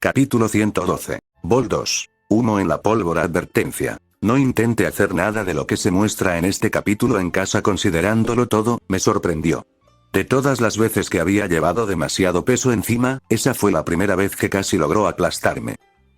Capítulo 112. Vol 2. Humo en la pólvora. Advertencia. No intente hacer nada de lo que se muestra en este capítulo en casa. Considerándolo todo, me sorprendió. De todas las veces que había llevado demasiado peso encima, esa fue la primera vez que casi logró aplastarme.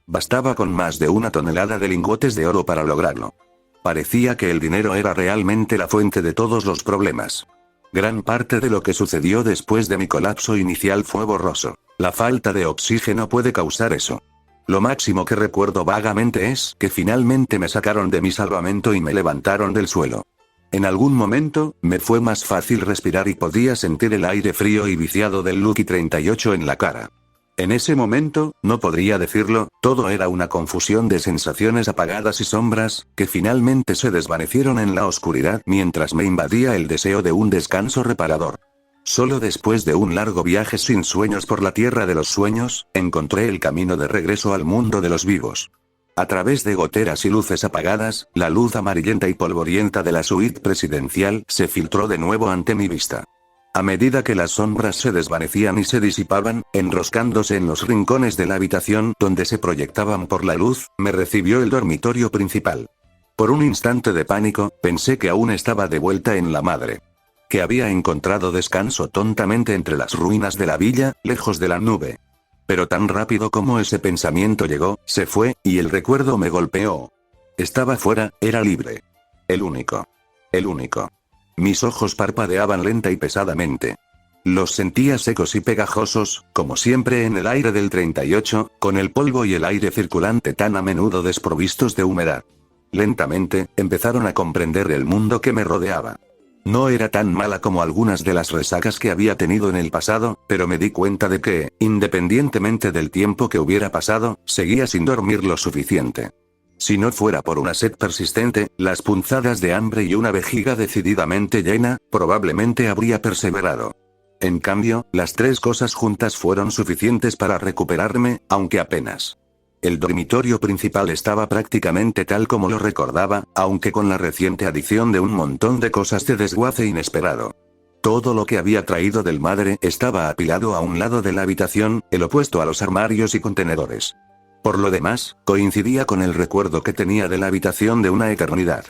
Bastaba con más de 1 tonelada de lingotes de oro para lograrlo. Parecía que el dinero era realmente la fuente de todos los problemas. Gran parte de lo que sucedió después de mi colapso inicial fue borroso. La falta de oxígeno puede causar eso. Lo máximo que recuerdo vagamente es que finalmente me sacaron de mi salvamento y me levantaron del suelo. En algún momento, me fue más fácil respirar y podía sentir el aire frío y viciado del Lucky 38 en la cara. En ese momento, no podría decirlo, todo era una confusión de sensaciones apagadas y sombras, que finalmente se desvanecieron en la oscuridad mientras me invadía el deseo de un descanso reparador. Solo después de un largo viaje sin sueños por la tierra de los sueños, encontré el camino de regreso al mundo de los vivos. A través de goteras y luces apagadas, la luz amarillenta y polvorienta de la suite presidencial se filtró de nuevo ante mi vista. A medida que las sombras se desvanecían y se disipaban, enroscándose en los rincones de la habitación donde se proyectaban por la luz, me recibió el dormitorio principal. Por un instante de pánico, pensé que aún estaba de vuelta en la madre. Que había encontrado descanso tontamente entre las ruinas de la villa, lejos de la nube. Pero tan rápido como ese pensamiento llegó, se fue, y el recuerdo me golpeó. Estaba fuera, era libre. El único. El único. Mis ojos parpadeaban lenta y pesadamente. Los sentía secos y pegajosos, como siempre en el aire del 38, con el polvo y el aire circulante tan a menudo desprovistos de humedad. Lentamente, empezaron a comprender el mundo que me rodeaba. No era tan mala como algunas de las resacas que había tenido en el pasado, pero me di cuenta de que, independientemente del tiempo que hubiera pasado, seguía sin dormir lo suficiente. Si no fuera por una sed persistente, las punzadas de hambre y una vejiga decididamente llena, probablemente habría perseverado. En cambio, las tres cosas juntas fueron suficientes para recuperarme, aunque apenas. El dormitorio principal estaba prácticamente tal como lo recordaba, aunque con la reciente adición de un montón de cosas de desguace inesperado. Todo lo que había traído del madre estaba apilado a un lado de la habitación, el opuesto a los armarios y contenedores. Por lo demás, coincidía con el recuerdo que tenía de la habitación de una eternidad.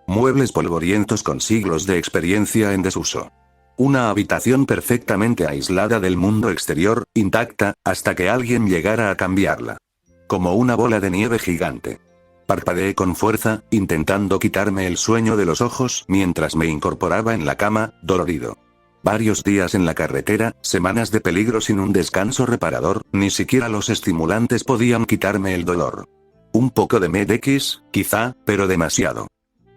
Muebles polvorientos con siglos de experiencia en desuso. Una habitación perfectamente aislada del mundo exterior, intacta, hasta que alguien llegara a cambiarla. Como una bola de nieve gigante. Parpadeé con fuerza, intentando quitarme el sueño de los ojos mientras me incorporaba en la cama, dolorido. Varios días en la carretera, semanas de peligro sin un descanso reparador, ni siquiera los estimulantes podían quitarme el dolor. Un poco de Med-X, quizá, pero demasiado.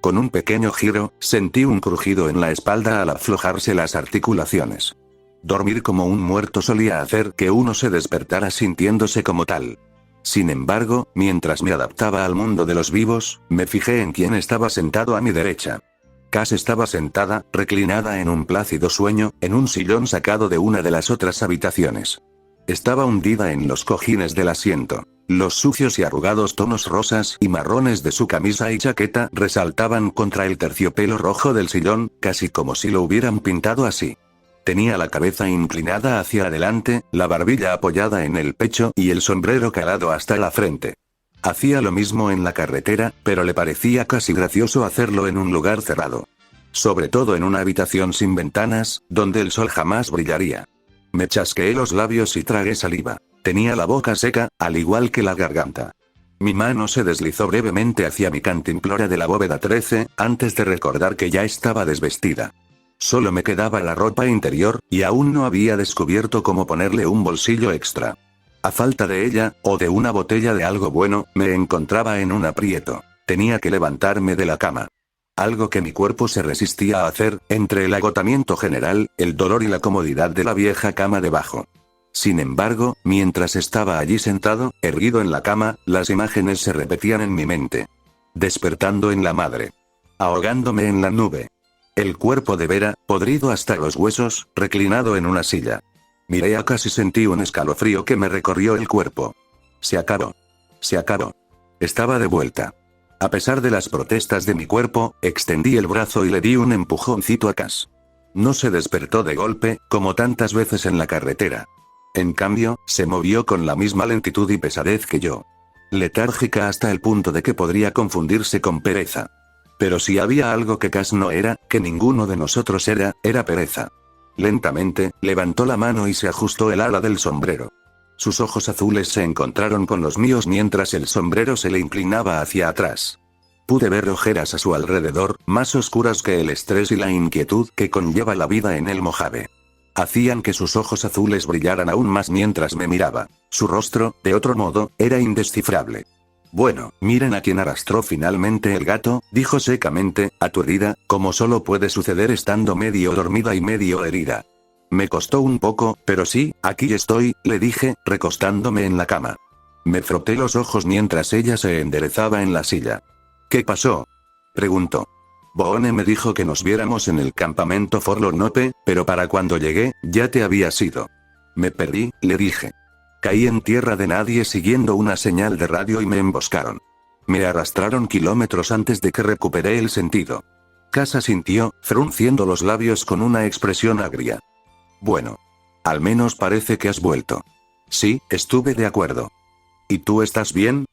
Con un pequeño giro, sentí un crujido en la espalda al aflojarse las articulaciones. Dormir como un muerto solía hacer que uno se despertara sintiéndose como tal. Sin embargo, mientras me adaptaba al mundo de los vivos, me fijé en quién estaba sentado a mi derecha. Cass estaba sentada, reclinada en un plácido sueño, en un sillón sacado de una de las otras habitaciones. Estaba hundida en los cojines del asiento. Los sucios y arrugados tonos rosas y marrones de su camisa y chaqueta resaltaban contra el terciopelo rojo del sillón, casi como si lo hubieran pintado así. Tenía la cabeza inclinada hacia adelante, la barbilla apoyada en el pecho y el sombrero calado hasta la frente. Hacía lo mismo en la carretera, pero le parecía casi gracioso hacerlo en un lugar cerrado. Sobre todo en una habitación sin ventanas, donde el sol jamás brillaría. Me chasqueé los labios y tragué saliva. Tenía la boca seca, al igual que la garganta. Mi mano se deslizó brevemente hacia mi cantimplora de la bóveda 13, antes de recordar que ya estaba desvestida. Solo me quedaba la ropa interior, y aún no había descubierto cómo ponerle un bolsillo extra. A falta de ella, o de una botella de algo bueno, me encontraba en un aprieto. Tenía que levantarme de la cama. Algo que mi cuerpo se resistía a hacer, entre el agotamiento general, el dolor y la comodidad de la vieja cama debajo. Sin embargo, mientras estaba allí sentado, erguido en la cama, las imágenes se repetían en mi mente. Despertando en la madre. Ahogándome en la nube. El cuerpo de Vera, podrido hasta los huesos, reclinado en una silla. Miré a Cass y sentí un escalofrío que me recorrió el cuerpo. Se acabó. Se acabó. Estaba de vuelta. A pesar de las protestas de mi cuerpo, extendí el brazo y le di un empujoncito a Cass. No se despertó de golpe, como tantas veces en la carretera. En cambio, se movió con la misma lentitud y pesadez que yo. Letárgica hasta el punto de que podría confundirse con pereza. Pero si había algo que Cass no era, que ninguno de nosotros era pereza. Lentamente, levantó la mano y se ajustó el ala del sombrero. Sus ojos azules se encontraron con los míos mientras el sombrero se le inclinaba hacia atrás. Pude ver ojeras a su alrededor, más oscuras que el estrés y la inquietud que conlleva la vida en el Mojave. Hacían que sus ojos azules brillaran aún más mientras me miraba. Su rostro, de otro modo, era indescifrable. Bueno, miren a quien arrastró finalmente el gato, dijo secamente, aturdida, como solo puede suceder estando medio dormida y medio herida. Me costó un poco, pero sí, aquí estoy, le dije, recostándome en la cama. Me froté los ojos mientras ella se enderezaba en la silla. ¿Qué pasó?, preguntó. Boone me dijo que nos viéramos en el campamento Forlornope, pero para cuando llegué, ya te habías ido. Me perdí, le dije. Caí en tierra de nadie siguiendo una señal de radio y me emboscaron. Me arrastraron kilómetros antes de que recuperé el sentido. Cass asintió, frunciendo los labios con una expresión agria. Bueno. Al menos parece que has vuelto. Sí, estuve de acuerdo. ¿Y tú estás bien?,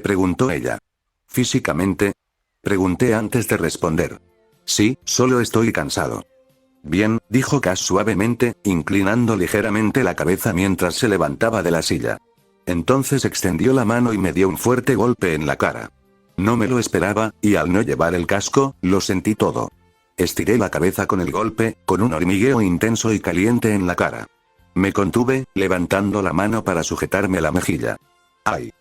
preguntó ella. ¿Físicamente?, pregunté antes de responder. Sí, solo estoy cansado. Bien, dijo Cass suavemente, inclinando ligeramente la cabeza mientras se levantaba de la silla. Entonces extendió la mano y me dio un fuerte golpe en la cara. No me lo esperaba, y al no llevar el casco, lo sentí todo. Estiré la cabeza con el golpe, con un hormigueo intenso y caliente en la cara. Me contuve, levantando la mano para sujetarme la mejilla. ¡Ay!,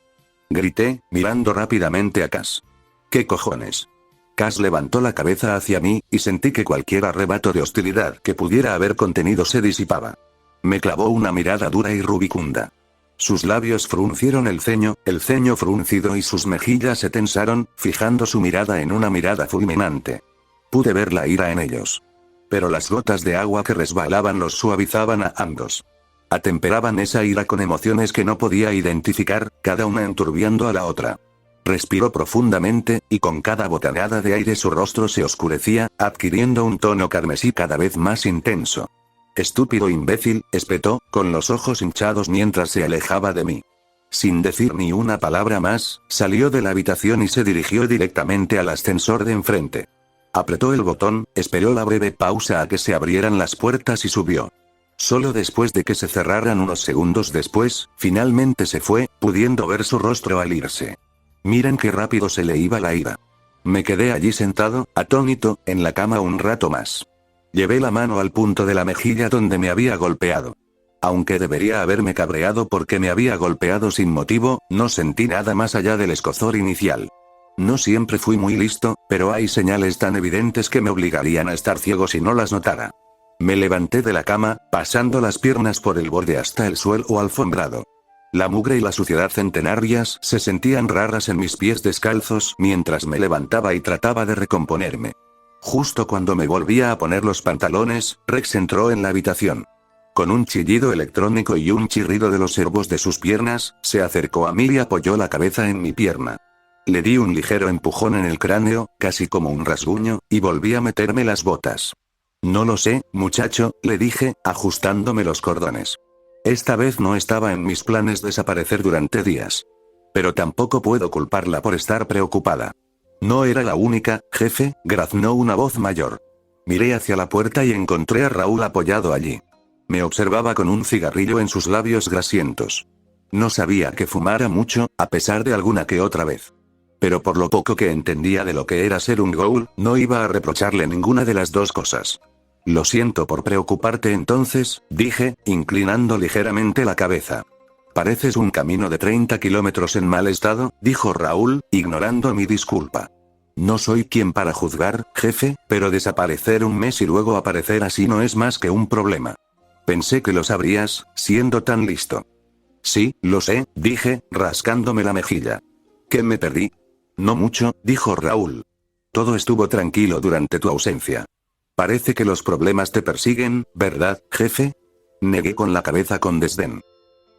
grité, mirando rápidamente a Cass. ¿Qué cojones? Cass levantó la cabeza hacia mí, y sentí que cualquier arrebato de hostilidad que pudiera haber contenido se disipaba. Me clavó una mirada dura y rubicunda. Sus labios fruncieron el ceño fruncido y sus mejillas se tensaron, fijando su mirada en una mirada fulminante. Pude ver la ira en ellos. Pero las gotas de agua que resbalaban los suavizaban a ambos. Atemperaban esa ira con emociones que no podía identificar, cada una enturbiando a la otra. Respiró profundamente, y con cada bocanada de aire su rostro se oscurecía, adquiriendo un tono carmesí cada vez más intenso. Estúpido imbécil, espetó, con los ojos hinchados mientras se alejaba de mí. Sin decir ni una palabra más, salió de la habitación y se dirigió directamente al ascensor de enfrente. Apretó el botón, esperó la breve pausa a que se abrieran las puertas y subió. Solo después de que se cerraran unos segundos después, finalmente se fue, pudiendo ver su rostro al irse. Miren qué rápido se le iba la ira. Me quedé allí sentado, atónito, en la cama un rato más. Llevé la mano al punto de la mejilla donde me había golpeado. Aunque debería haberme cabreado porque me había golpeado sin motivo, no sentí nada más allá del escozor inicial. No siempre fui muy listo, pero hay señales tan evidentes que me obligarían a estar ciego si no las notara. Me levanté de la cama, pasando las piernas por el borde hasta el suelo alfombrado. La mugre y la suciedad centenarias se sentían raras en mis pies descalzos mientras me levantaba y trataba de recomponerme. Justo cuando me volvía a poner los pantalones, Rex entró en la habitación. Con un chillido electrónico y un chirrido de los servos de sus piernas, se acercó a mí y apoyó la cabeza en mi pierna. Le di un ligero empujón en el cráneo, casi como un rasguño, y volví a meterme las botas. No lo sé, muchacho, le dije, ajustándome los cordones. Esta vez no estaba en mis planes desaparecer durante días. Pero tampoco puedo culparla por estar preocupada. No era la única, jefe, graznó una voz mayor. Miré hacia la puerta y encontré a Raúl apoyado allí. Me observaba con un cigarrillo en sus labios grasientos. No sabía que fumara mucho, a pesar de alguna que otra vez. Pero por lo poco que entendía de lo que era ser un ghoul, no iba a reprocharle ninguna de las dos cosas. Lo siento por preocuparte entonces, dije, inclinando ligeramente la cabeza. Pareces un camino de 30 kilómetros en mal estado, dijo Raúl, ignorando mi disculpa. No soy quien para juzgar, jefe, pero desaparecer un mes y luego aparecer así no es más que un problema. Pensé que lo sabrías, siendo tan listo. Sí, lo sé, dije, rascándome la mejilla. ¿Qué me perdí? No mucho, dijo Raúl. Todo estuvo tranquilo durante tu ausencia. Parece que los problemas te persiguen, ¿verdad, jefe? Negué con la cabeza con desdén.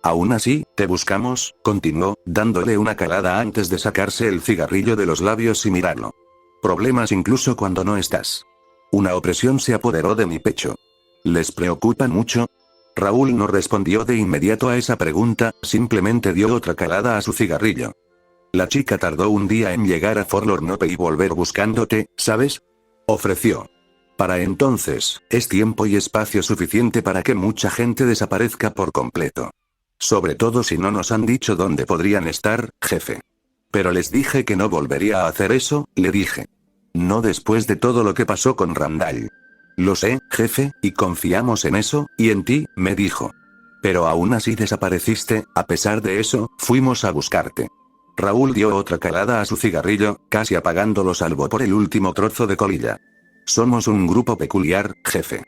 Aún así, te buscamos, continuó, dándole una calada antes de sacarse el cigarrillo de los labios y mirarlo. Problemas incluso cuando no estás. Una opresión se apoderó de mi pecho. ¿Les preocupan mucho? Raúl no respondió de inmediato a esa pregunta, simplemente dio otra calada a su cigarrillo. La chica tardó un día en llegar a Forlornope y volver buscándote, ¿sabes? Ofreció. Para entonces, es tiempo y espacio suficiente para que mucha gente desaparezca por completo. Sobre todo si no nos han dicho dónde podrían estar, jefe. Pero les dije que no volvería a hacer eso, le dije. No después de todo lo que pasó con Randall. Lo sé, jefe, y confiamos en eso, y en ti, me dijo. Pero aún así desapareciste, a pesar de eso, fuimos a buscarte. Raúl dio otra calada a su cigarrillo, casi apagándolo salvo por el último trozo de colilla. Somos un grupo peculiar, jefe.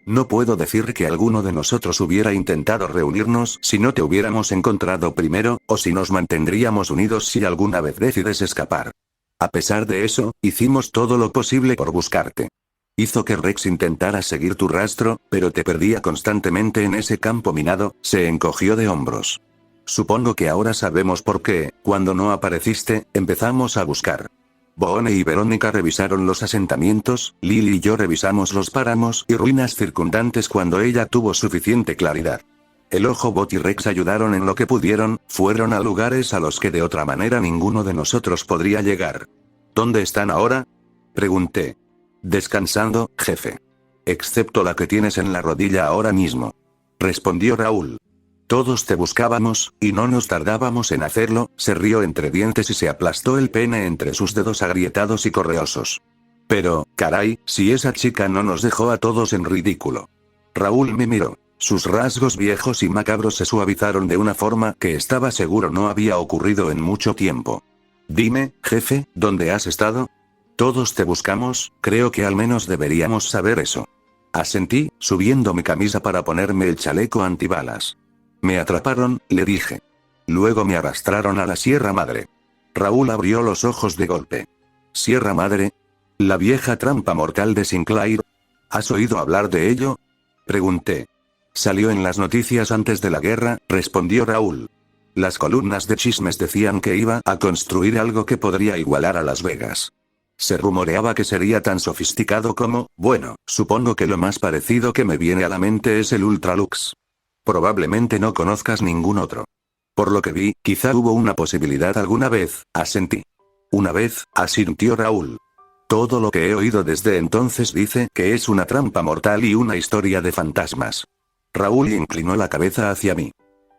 No puedo decir que alguno de nosotros hubiera intentado reunirnos si no te hubiéramos encontrado primero, o si nos mantendríamos unidos si alguna vez decides escapar. A pesar de eso, hicimos todo lo posible por buscarte. Hizo que Rex intentara seguir tu rastro, pero te perdía constantemente en ese campo minado, se encogió de hombros. Supongo que ahora sabemos por qué, cuando no apareciste, empezamos a buscar. Boone y Verónica revisaron los asentamientos, Lily y yo revisamos los páramos y ruinas circundantes cuando ella tuvo suficiente claridad. El Ojo Bot y Rex ayudaron en lo que pudieron, fueron a lugares a los que de otra manera ninguno de nosotros podría llegar. ¿Dónde están ahora? Pregunté. Descansando, jefe. Excepto la que tienes en la rodilla ahora mismo. Respondió Raúl. Todos te buscábamos, y no nos tardábamos en hacerlo, se rió entre dientes y se aplastó el pene entre sus dedos agrietados y correosos. Pero, caray, si esa chica no nos dejó a todos en ridículo. Raúl me miró. Sus rasgos viejos y macabros se suavizaron de una forma que estaba seguro no había ocurrido en mucho tiempo. Dime, jefe, ¿dónde has estado? Todos te buscamos, creo que al menos deberíamos saber eso. Asentí, subiendo mi camisa para ponerme el chaleco antibalas. Me atraparon, le dije. Luego me arrastraron a la Sierra Madre. Raúl abrió los ojos de golpe. ¿Sierra Madre? ¿La vieja trampa mortal de Sinclair? ¿Has oído hablar de ello? Pregunté. Salió en las noticias antes de la guerra, respondió Raúl. Las columnas de chismes decían que iba a construir algo que podría igualar a Las Vegas. Se rumoreaba que sería tan sofisticado como, bueno, supongo que lo más parecido que me viene a la mente es el Ultralux. Probablemente no conozcas ningún otro. Por lo que vi, quizá hubo una posibilidad alguna vez, asentí. Una vez, asintió Raúl. Todo lo que he oído desde entonces dice que es una trampa mortal y una historia de fantasmas. Raúl inclinó la cabeza hacia mí.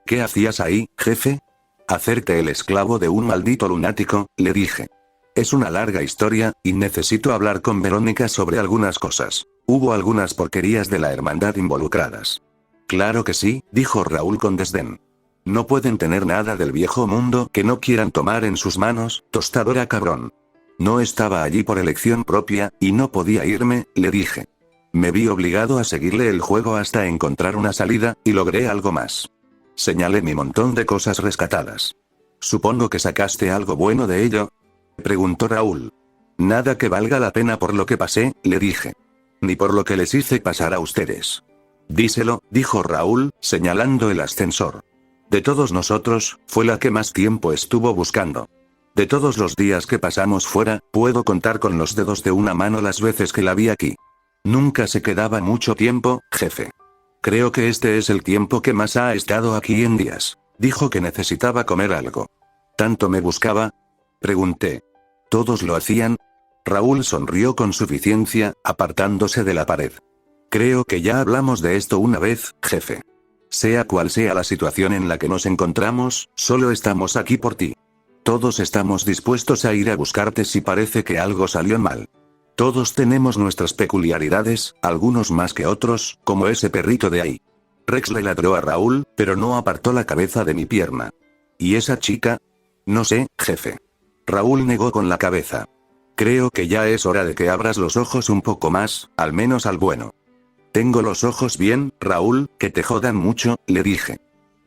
¿Qué hacías ahí, jefe? Hacerte el esclavo de un maldito lunático, le dije. Es una larga historia, y necesito hablar con Verónica sobre algunas cosas. Hubo algunas porquerías de la hermandad involucradas. Claro que sí, dijo Raúl con desdén. No pueden tener nada del viejo mundo que no quieran tomar en sus manos, tostadora cabrón. No estaba allí por elección propia, y no podía irme, le dije. Me vi obligado a seguirle el juego hasta encontrar una salida, y logré algo más. Señalé mi montón de cosas rescatadas. Supongo que sacaste algo bueno de ello, preguntó Raúl. Nada que valga la pena por lo que pasé, le dije. Ni por lo que les hice pasar a ustedes. Díselo, dijo Raúl, señalando el ascensor. De todos nosotros, fue la que más tiempo estuvo buscando. De todos los días que pasamos fuera, puedo contar con los dedos de una mano las veces que la vi aquí. Nunca se quedaba mucho tiempo, jefe. Creo que este es el tiempo que más ha estado aquí en días. Dijo que necesitaba comer algo. ¿Tanto me buscaba? Pregunté. ¿Todos lo hacían? Raúl sonrió con suficiencia, apartándose de la pared. Creo que ya hablamos de esto una vez, jefe. Sea cual sea la situación en la que nos encontramos, solo estamos aquí por ti. Todos estamos dispuestos a ir a buscarte si parece que algo salió mal. Todos tenemos nuestras peculiaridades, algunos más que otros, como ese perrito de ahí. Rex le ladró a Raúl, pero no apartó la cabeza de mi pierna. ¿Y esa chica? No sé, jefe. Raúl negó con la cabeza. Creo que ya es hora de que abras los ojos un poco más, al menos al bueno. Tengo los ojos bien, Raúl, que te jodan mucho, le dije.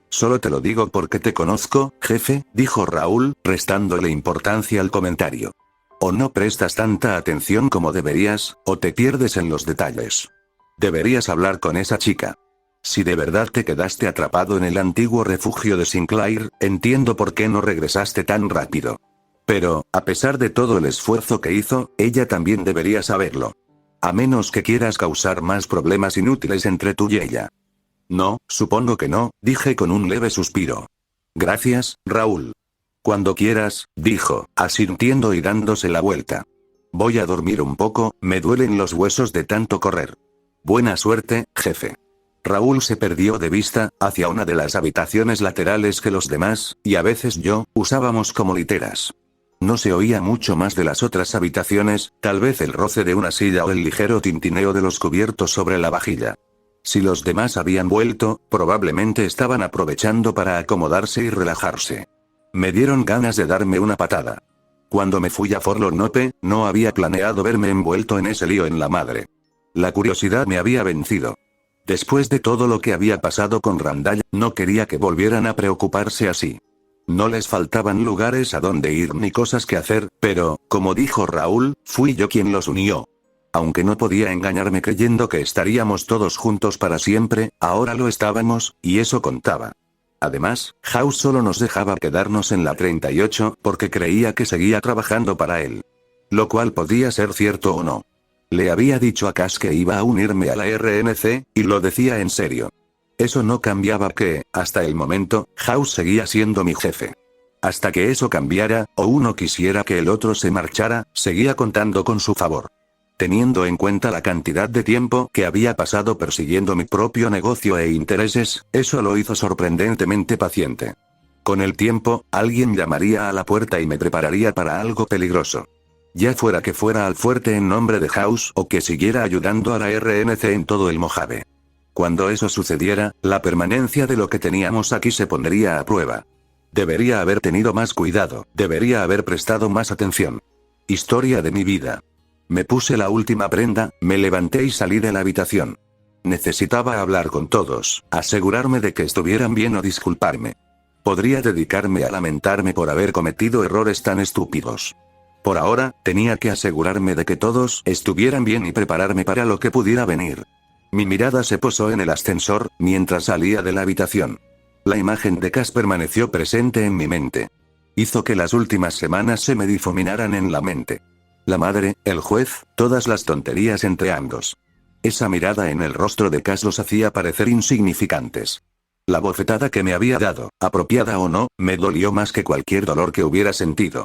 Solo te lo digo porque te conozco, jefe, dijo Raúl, restándole importancia al comentario. O no prestas tanta atención como deberías, o te pierdes en los detalles. Deberías hablar con esa chica. Si de verdad te quedaste atrapado en el antiguo refugio de Sinclair, entiendo por qué no regresaste tan rápido. Pero, a pesar de todo el esfuerzo que hizo, ella también debería saberlo. A menos que quieras causar más problemas inútiles entre tú y ella. No, supongo que no, dije con un leve suspiro. Gracias, Raúl. Cuando quieras, dijo, asintiendo y dándose la vuelta. Voy a dormir un poco, me duelen los huesos de tanto correr. Buena suerte, jefe. Raúl se perdió de vista, hacia una de las habitaciones laterales que los demás, y a veces yo, usábamos como literas. No se oía mucho más de las otras habitaciones, tal vez el roce de una silla o el ligero tintineo de los cubiertos sobre la vajilla. Si los demás habían vuelto, probablemente estaban aprovechando para acomodarse y relajarse. Me dieron ganas de darme una patada. Cuando me fui a Forlonope, no había planeado verme envuelto en ese lío en la madre. La curiosidad me había vencido. Después de todo lo que había pasado con Randall, no quería que volvieran a preocuparse así. No les faltaban lugares a donde ir ni cosas que hacer, pero, como dijo Raúl, fui yo quien los unió. Aunque no podía engañarme creyendo que estaríamos todos juntos para siempre, ahora lo estábamos, y eso contaba. Además, House solo nos dejaba quedarnos en la 38 porque creía que seguía trabajando para él. Lo cual podía ser cierto o no. Le había dicho a Cass que iba a unirme a la RNC, y lo decía en serio. Eso no cambiaba que, hasta el momento, House seguía siendo mi jefe. Hasta que eso cambiara, o uno quisiera que el otro se marchara, seguía contando con su favor. Teniendo en cuenta la cantidad de tiempo que había pasado persiguiendo mi propio negocio e intereses, eso lo hizo sorprendentemente paciente. Con el tiempo, alguien llamaría a la puerta y me prepararía para algo peligroso. Ya fuera que fuera al fuerte en nombre de House o que siguiera ayudando a la RNC en todo el Mojave. Cuando eso sucediera, la permanencia de lo que teníamos aquí se pondría a prueba. Debería haber tenido más cuidado, debería haber prestado más atención. Historia de mi vida. Me puse la última prenda, me levanté y salí de la habitación. Necesitaba hablar con todos, asegurarme de que estuvieran bien o disculparme. Podría dedicarme a lamentarme por haber cometido errores tan estúpidos. Por ahora, tenía que asegurarme de que todos estuvieran bien y prepararme para lo que pudiera venir. Mi mirada se posó en el ascensor, mientras salía de la habitación. La imagen de Cass permaneció presente en mi mente. Hizo que las últimas semanas se me difuminaran en la mente. La madre, el juez, todas las tonterías entre ambos. Esa mirada en el rostro de Cass los hacía parecer insignificantes. La bofetada que me había dado, apropiada o no, me dolió más que cualquier dolor que hubiera sentido.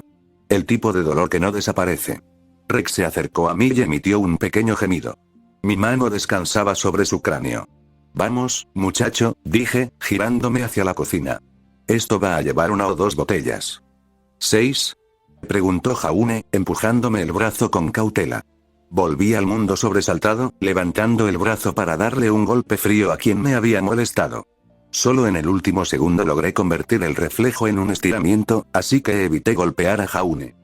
El tipo de dolor que no desaparece. Rex se acercó a mí y emitió un pequeño gemido. Mi mano descansaba sobre su cráneo. Vamos, muchacho, dije, girándome hacia la cocina. Esto va a llevar 1 o 2 botellas. ¿6? Preguntó Jaune, empujándome el brazo con cautela. Volví al mundo sobresaltado, levantando el brazo para darle un golpe frío a quien me había molestado. Solo en el último segundo logré convertir el reflejo en un estiramiento, así que evité golpear a Jaune.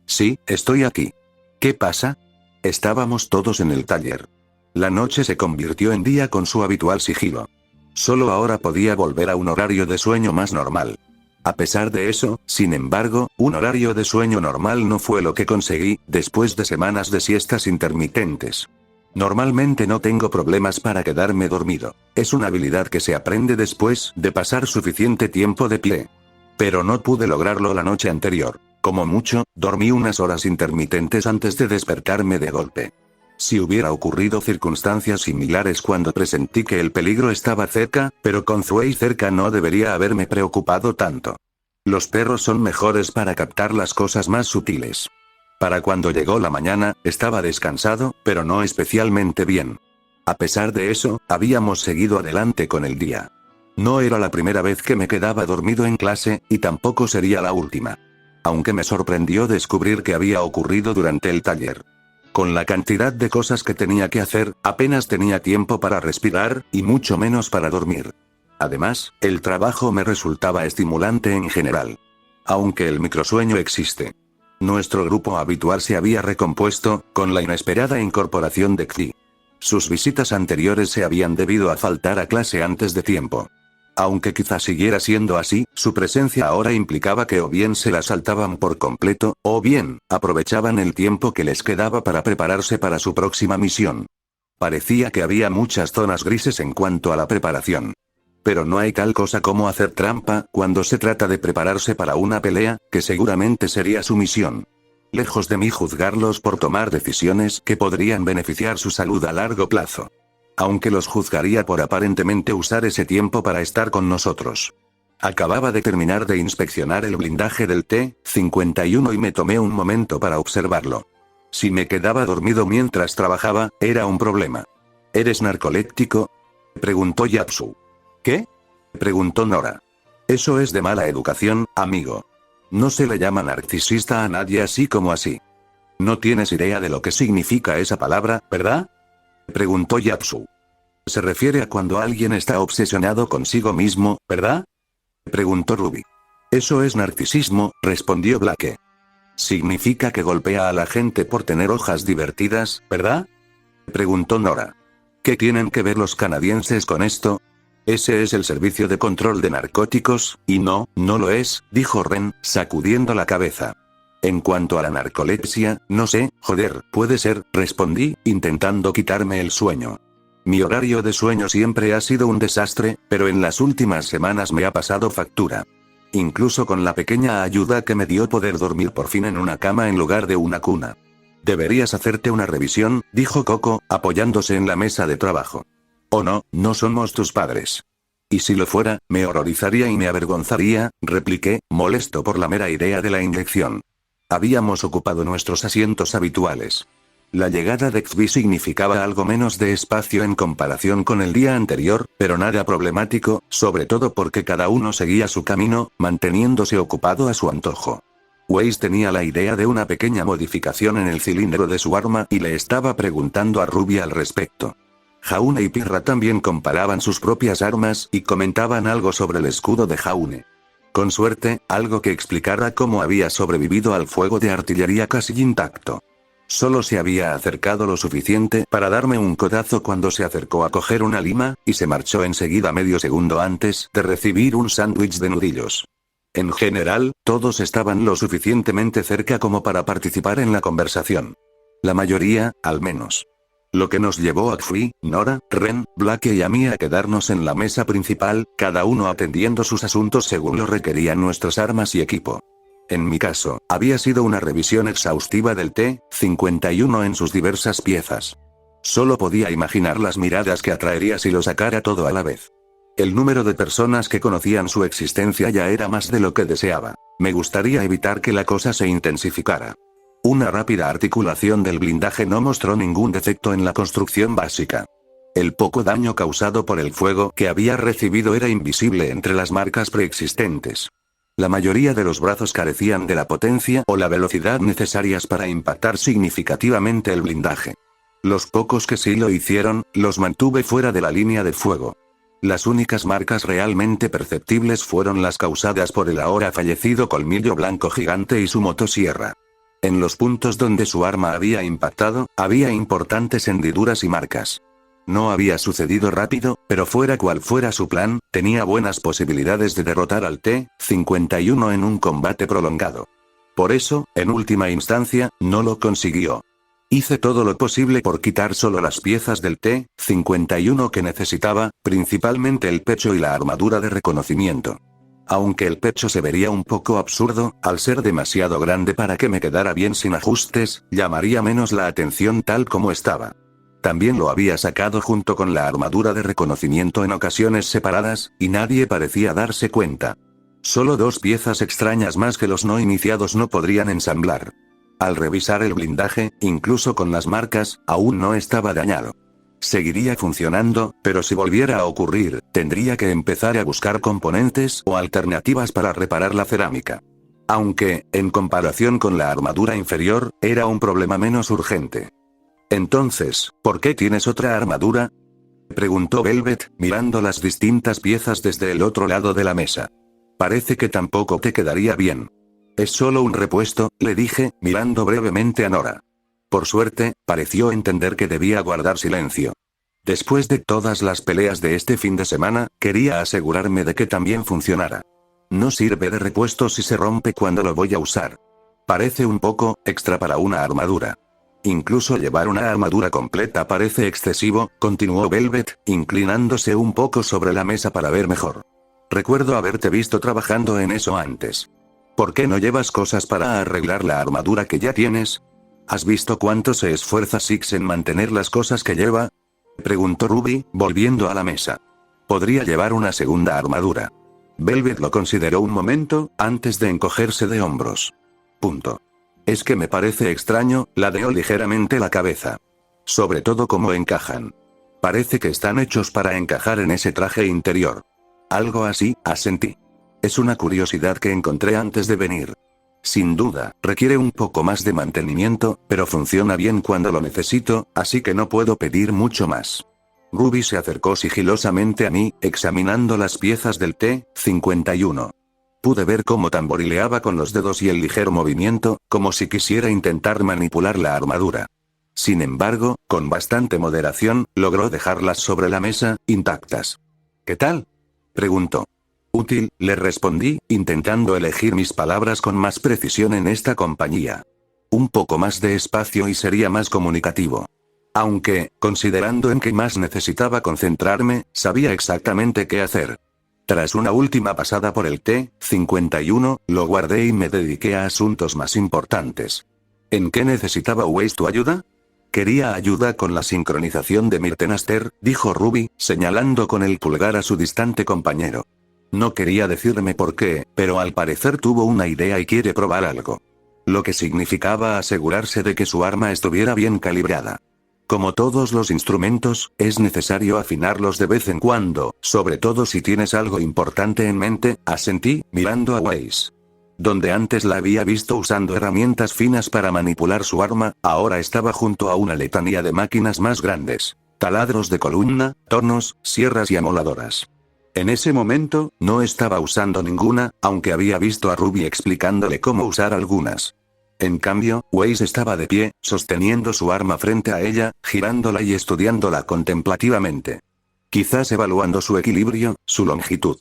Sí, estoy aquí. ¿Qué pasa? Estábamos todos en el taller. La noche se convirtió en día con su habitual sigilo. Solo ahora podía volver a un horario de sueño más normal. A pesar de eso, sin embargo, un horario de sueño normal no fue lo que conseguí, después de semanas de siestas intermitentes. Normalmente no tengo problemas para quedarme dormido. Es una habilidad que se aprende después de pasar suficiente tiempo de pie. Pero no pude lograrlo la noche anterior. Como mucho, dormí unas horas intermitentes antes de despertarme de golpe. Si hubiera ocurrido circunstancias similares cuando presentí que el peligro estaba cerca, pero con Zway cerca no debería haberme preocupado tanto. Los perros son mejores para captar las cosas más sutiles. Para cuando llegó la mañana, estaba descansado, pero no especialmente bien. A pesar de eso, habíamos seguido adelante con el día. No era la primera vez que me quedaba dormido en clase, y tampoco sería la última. Aunque me sorprendió descubrir que había ocurrido durante el taller. Con la cantidad de cosas que tenía que hacer, apenas tenía tiempo para respirar, y mucho menos para dormir. Además, el trabajo me resultaba estimulante en general. Aunque el microsueño existe. Nuestro grupo habitual se había recompuesto, con la inesperada incorporación de Xi. Sus visitas anteriores se habían debido a faltar a clase antes de tiempo. Aunque quizá siguiera siendo así, su presencia ahora implicaba que o bien se la saltaban por completo, o bien, aprovechaban el tiempo que les quedaba para prepararse para su próxima misión. Parecía que había muchas zonas grises en cuanto a la preparación. Pero no hay tal cosa como hacer trampa cuando se trata de prepararse para una pelea, que seguramente sería su misión. Lejos de mí juzgarlos por tomar decisiones que podrían beneficiar su salud a largo plazo. aunque los juzgaría por aparentemente usar ese tiempo para estar con nosotros. Acababa de terminar de inspeccionar el blindaje del T-51 y me tomé un momento para observarlo. Si me quedaba dormido mientras trabajaba, era un problema. ¿Eres narcoléptico?, preguntó Yapsu. ¿Qué?, preguntó Nora. Eso es de mala educación, amigo. No se le llama narcisista a nadie así como así. No tienes idea de lo que significa esa palabra, ¿verdad?, preguntó Yapsu. Se refiere a cuando alguien está obsesionado consigo mismo, ¿verdad?, preguntó Ruby. Eso es narcisismo, respondió Blake. Significa que golpea a la gente por tener hojas divertidas, ¿verdad?, preguntó Nora. ¿Qué tienen que ver los canadienses con esto? Ese es el servicio de control de narcóticos, y no lo es, dijo Ren, sacudiendo la cabeza. En cuanto a la narcolepsia, no sé, joder, puede ser, respondí, intentando quitarme el sueño. Mi horario de sueño siempre ha sido un desastre, pero en las últimas semanas me ha pasado factura. Incluso con la pequeña ayuda que me dio poder dormir por fin en una cama en lugar de una cuna. Deberías hacerte una revisión, dijo Coco, apoyándose en la mesa de trabajo. Oh no, no somos tus padres. Y si lo fuera, me horrorizaría y me avergonzaría, repliqué, molesto por la mera idea de la inyección. Habíamos ocupado nuestros asientos habituales. La llegada de Xby significaba algo menos de espacio en comparación con el día anterior, pero nada problemático, sobre todo porque cada uno seguía su camino, manteniéndose ocupado a su antojo. Weiss tenía la idea de una pequeña modificación en el cilindro de su arma y le estaba preguntando a Ruby al respecto. Jaune y Pirra también comparaban sus propias armas y comentaban algo sobre el escudo de Jaune. Con suerte, algo que explicara cómo había sobrevivido al fuego de artillería casi intacto. Solo se había acercado lo suficiente para darme un codazo cuando se acercó a coger una lima, y se marchó enseguida medio segundo antes de recibir un sándwich de nudillos. En general, todos estaban lo suficientemente cerca como para participar en la conversación. La mayoría, al menos. Lo que nos llevó a Xby, Nora, Ren, Blake y a mí a quedarnos en la mesa principal, cada uno atendiendo sus asuntos según lo requerían nuestras armas y equipo. En mi caso, había sido una revisión exhaustiva del T-51 en sus diversas piezas. Solo podía imaginar las miradas que atraería si lo sacara todo a la vez. El número de personas que conocían su existencia ya era más de lo que deseaba. Me gustaría evitar que la cosa se intensificara. Una rápida articulación del blindaje no mostró ningún defecto en la construcción básica. El poco daño causado por el fuego que había recibido era invisible entre las marcas preexistentes. La mayoría de los brazos carecían de la potencia o la velocidad necesarias para impactar significativamente el blindaje. Los pocos que sí lo hicieron, los mantuve fuera de la línea de fuego. Las únicas marcas realmente perceptibles fueron las causadas por el ahora fallecido colmillo blanco gigante y su motosierra. En los puntos donde su arma había impactado, había importantes hendiduras y marcas. No había sucedido rápido, pero fuera cual fuera su plan, tenía buenas posibilidades de derrotar al T-51 en un combate prolongado. Por eso, en última instancia, no lo consiguió. Hice todo lo posible por quitar solo las piezas del T-51 que necesitaba, principalmente el pecho y la armadura de reconocimiento. Aunque el pecho se vería un poco absurdo, al ser demasiado grande para que me quedara bien sin ajustes, llamaría menos la atención tal como estaba. También lo había sacado junto con la armadura de reconocimiento en ocasiones separadas, y nadie parecía darse cuenta. Solo dos piezas extrañas más que los no iniciados no podrían ensamblar. Al revisar el blindaje, incluso con las marcas, aún no estaba dañado. Seguiría funcionando, pero si volviera a ocurrir, tendría que empezar a buscar componentes o alternativas para reparar la cerámica. Aunque, en comparación con la armadura inferior, era un problema menos urgente. Entonces, ¿por qué tienes otra armadura?, preguntó Velvet, mirando las distintas piezas desde el otro lado de la mesa. Parece que tampoco te quedaría bien. Es solo un repuesto, le dije, mirando brevemente a Nora. Por suerte, pareció entender que debía guardar silencio. Después de todas las peleas de este fin de semana, quería asegurarme de que también funcionara. No sirve de repuesto si se rompe cuando lo voy a usar. Parece un poco extra para una armadura. Incluso llevar una armadura completa parece excesivo, continuó Velvet, inclinándose un poco sobre la mesa para ver mejor. Recuerdo haberte visto trabajando en eso antes. ¿Por qué no llevas cosas para arreglar la armadura que ya tienes? ¿Has visto cuánto se esfuerza Six en mantener las cosas que lleva? Preguntó Ruby, volviendo a la mesa. Podría llevar una segunda armadura. Velvet lo consideró un momento, antes de encogerse de hombros. Punto. Es que me parece extraño, ladeó ligeramente la cabeza. Sobre todo cómo encajan. Parece que están hechos para encajar en ese traje interior. Algo así, asentí. Es una curiosidad que encontré antes de venir. Sin duda, requiere un poco más de mantenimiento, pero funciona bien cuando lo necesito, así que no puedo pedir mucho más. Ruby se acercó sigilosamente a mí, examinando las piezas del T-51. Pude ver cómo tamborileaba con los dedos y el ligero movimiento, como si quisiera intentar manipular la armadura. Sin embargo, con bastante moderación, logró dejarlas sobre la mesa, intactas. ¿Qué tal?, preguntó. Útil, le respondí, intentando elegir mis palabras con más precisión en esta compañía. Un poco más de espacio y sería más comunicativo. Aunque, considerando en qué más necesitaba concentrarme, sabía exactamente qué hacer. Tras una última pasada por el T-51, lo guardé y me dediqué a asuntos más importantes. ¿En qué necesitaba Weiss tu ayuda? Quería ayuda con la sincronización de Mirtenaster, dijo Ruby, señalando con el pulgar a su distante compañero. No quería decirme por qué, pero al parecer tuvo una idea y quiere probar algo. Lo que significaba asegurarse de que su arma estuviera bien calibrada. Como todos los instrumentos, es necesario afinarlos de vez en cuando, sobre todo si tienes algo importante en mente, asentí, mirando a Weiss. Donde antes la había visto usando herramientas finas para manipular su arma, ahora estaba junto a una letanía de máquinas más grandes. Taladros de columna, tornos, sierras y amoladoras. En ese momento, no estaba usando ninguna, aunque había visto a Ruby explicándole cómo usar algunas. En cambio, Weiss estaba de pie, sosteniendo su arma frente a ella, girándola y estudiándola contemplativamente. Quizás evaluando su equilibrio, su longitud.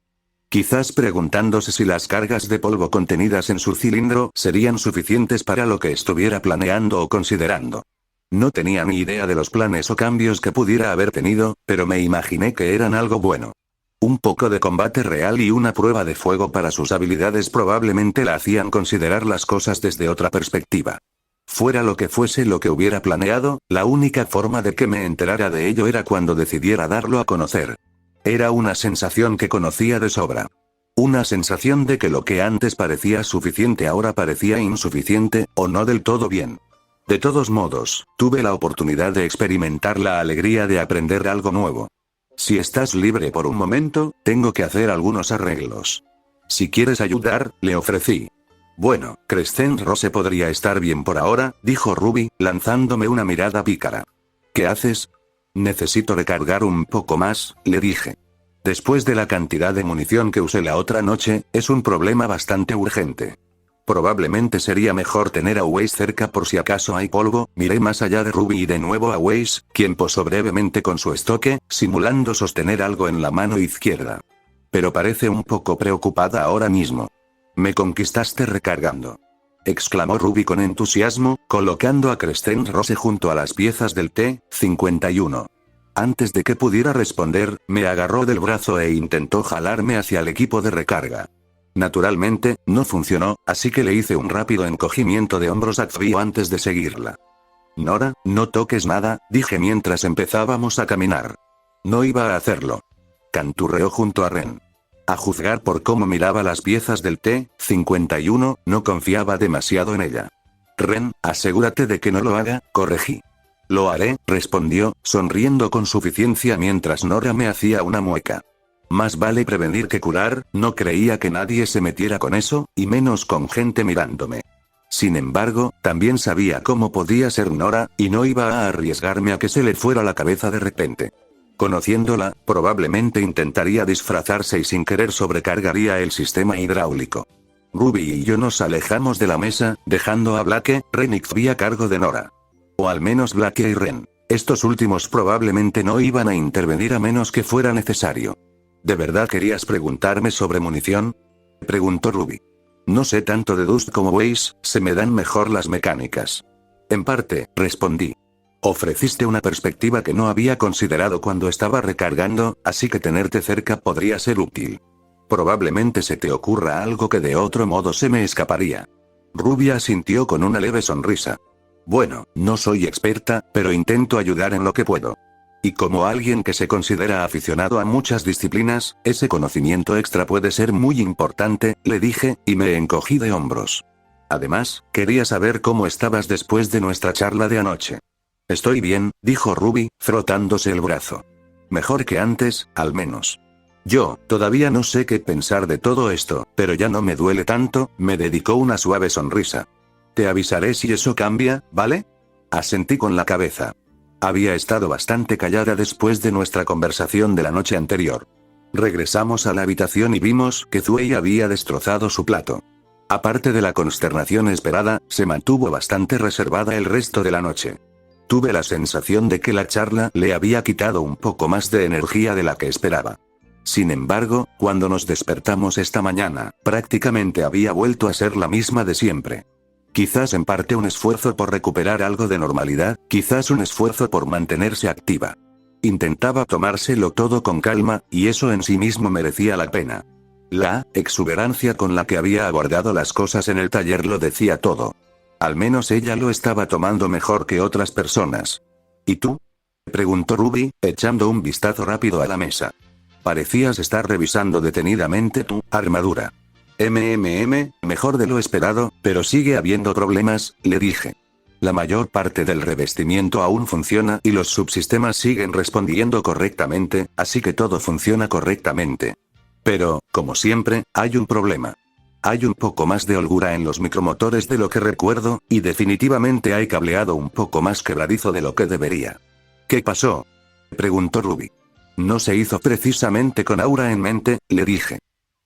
Quizás preguntándose si las cargas de polvo contenidas en su cilindro serían suficientes para lo que estuviera planeando o considerando. No tenía ni idea de los planes o cambios que pudiera haber tenido, pero me imaginé que eran algo bueno. Un poco de combate real y una prueba de fuego para sus habilidades probablemente la hacían considerar las cosas desde otra perspectiva. Fuera lo que fuese lo que hubiera planeado, la única forma de que me enterara de ello era cuando decidiera darlo a conocer. Era una sensación que conocía de sobra. Una sensación de que lo que antes parecía suficiente ahora parecía insuficiente, o no del todo bien. De todos modos, tuve la oportunidad de experimentar la alegría de aprender algo nuevo. Si estás libre por un momento, tengo que hacer algunos arreglos. Si quieres ayudar, le ofrecí. Bueno, Crescent Rose podría estar bien por ahora, dijo Ruby, lanzándome una mirada pícara. ¿Qué haces? Necesito recargar un poco más, le dije. Después de la cantidad de munición que usé la otra noche, es un problema bastante urgente. Probablemente sería mejor tener a Weiss cerca por si acaso hay polvo. Miré más allá de Ruby y de nuevo a Weiss, quien posó brevemente con su estoque, simulando sostener algo en la mano izquierda. Pero parece un poco preocupada ahora mismo. Me conquistaste recargando. Exclamó Ruby con entusiasmo, colocando a Crescent Rose junto a las piezas del T-51. Antes de que pudiera responder, me agarró del brazo e intentó jalarme hacia el equipo de recarga. Naturalmente, no funcionó, así que le hice un rápido encogimiento de hombros a Xvio antes de seguirla. Nora, no toques nada, dije mientras empezábamos a caminar. No iba a hacerlo. Canturreó junto a Ren. A juzgar por cómo miraba las piezas del T-51, no confiaba demasiado en ella. Ren, asegúrate de que no lo haga, corregí. Lo haré, respondió, sonriendo con suficiencia mientras Nora me hacía una mueca. Más vale prevenir que curar, no creía que nadie se metiera con eso, y menos con gente mirándome. Sin embargo, también sabía cómo podía ser Nora, y no iba a arriesgarme a que se le fuera la cabeza de repente. Conociéndola, probablemente intentaría disfrazarse y sin querer sobrecargaría el sistema hidráulico. Ruby y yo nos alejamos de la mesa, dejando a Blake, Ren y Xvi a cargo de Nora. O al menos Blake y Ren. Estos últimos probablemente no iban a intervenir a menos que fuera necesario. ¿De verdad querías preguntarme sobre munición?, preguntó Ruby. No sé tanto de Dust como Weiss, se me dan mejor las mecánicas. En parte, respondí. Ofreciste una perspectiva que no había considerado cuando estaba recargando, así que tenerte cerca podría ser útil. Probablemente se te ocurra algo que de otro modo se me escaparía. Ruby asintió con una leve sonrisa. Bueno, no soy experta, pero intento ayudar en lo que puedo. Y como alguien que se considera aficionado a muchas disciplinas, ese conocimiento extra puede ser muy importante, le dije, y me encogí de hombros. Además, quería saber cómo estabas después de nuestra charla de anoche. Estoy bien, dijo Ruby, frotándose el brazo. Mejor que antes, al menos. Yo, todavía no sé qué pensar de todo esto, pero ya no me duele tanto, me dedicó una suave sonrisa. Te avisaré si eso cambia, ¿vale? Asentí con la cabeza. Había estado bastante callada después de nuestra conversación de la noche anterior. Regresamos a la habitación y vimos que Zoe había destrozado su plato. Aparte de la consternación esperada, se mantuvo bastante reservada el resto de la noche. Tuve la sensación de que la charla le había quitado un poco más de energía de la que esperaba. Sin embargo, cuando nos despertamos esta mañana, prácticamente había vuelto a ser la misma de siempre. Quizás en parte un esfuerzo por recuperar algo de normalidad, quizás un esfuerzo por mantenerse activa. Intentaba tomárselo todo con calma, y eso en sí mismo merecía la pena. La exuberancia con la que había abordado las cosas en el taller lo decía todo. Al menos ella lo estaba tomando mejor que otras personas. ¿Y tú? Preguntó Ruby, echando un vistazo rápido a la mesa. Parecías estar revisando detenidamente tu armadura. Mejor de lo esperado, pero sigue habiendo problemas, le dije. La mayor parte del revestimiento aún funciona y los subsistemas siguen respondiendo correctamente, así que todo funciona correctamente. Pero, como siempre, hay un problema. Hay un poco más de holgura en los micromotores de lo que recuerdo, y definitivamente hay cableado un poco más quebradizo de lo que debería. ¿Qué pasó? Preguntó Ruby. No se hizo precisamente con Aura en mente, le dije.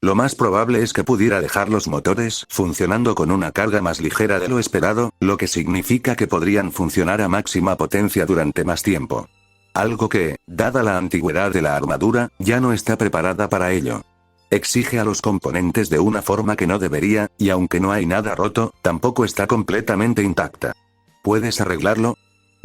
Lo más probable es que pudiera dejar los motores funcionando con una carga más ligera de lo esperado, lo que significa que podrían funcionar a máxima potencia durante más tiempo. Algo que, dada la antigüedad de la armadura, ya no está preparada para ello. Exige a los componentes de una forma que no debería, y aunque no hay nada roto, tampoco está completamente intacta. ¿Puedes arreglarlo?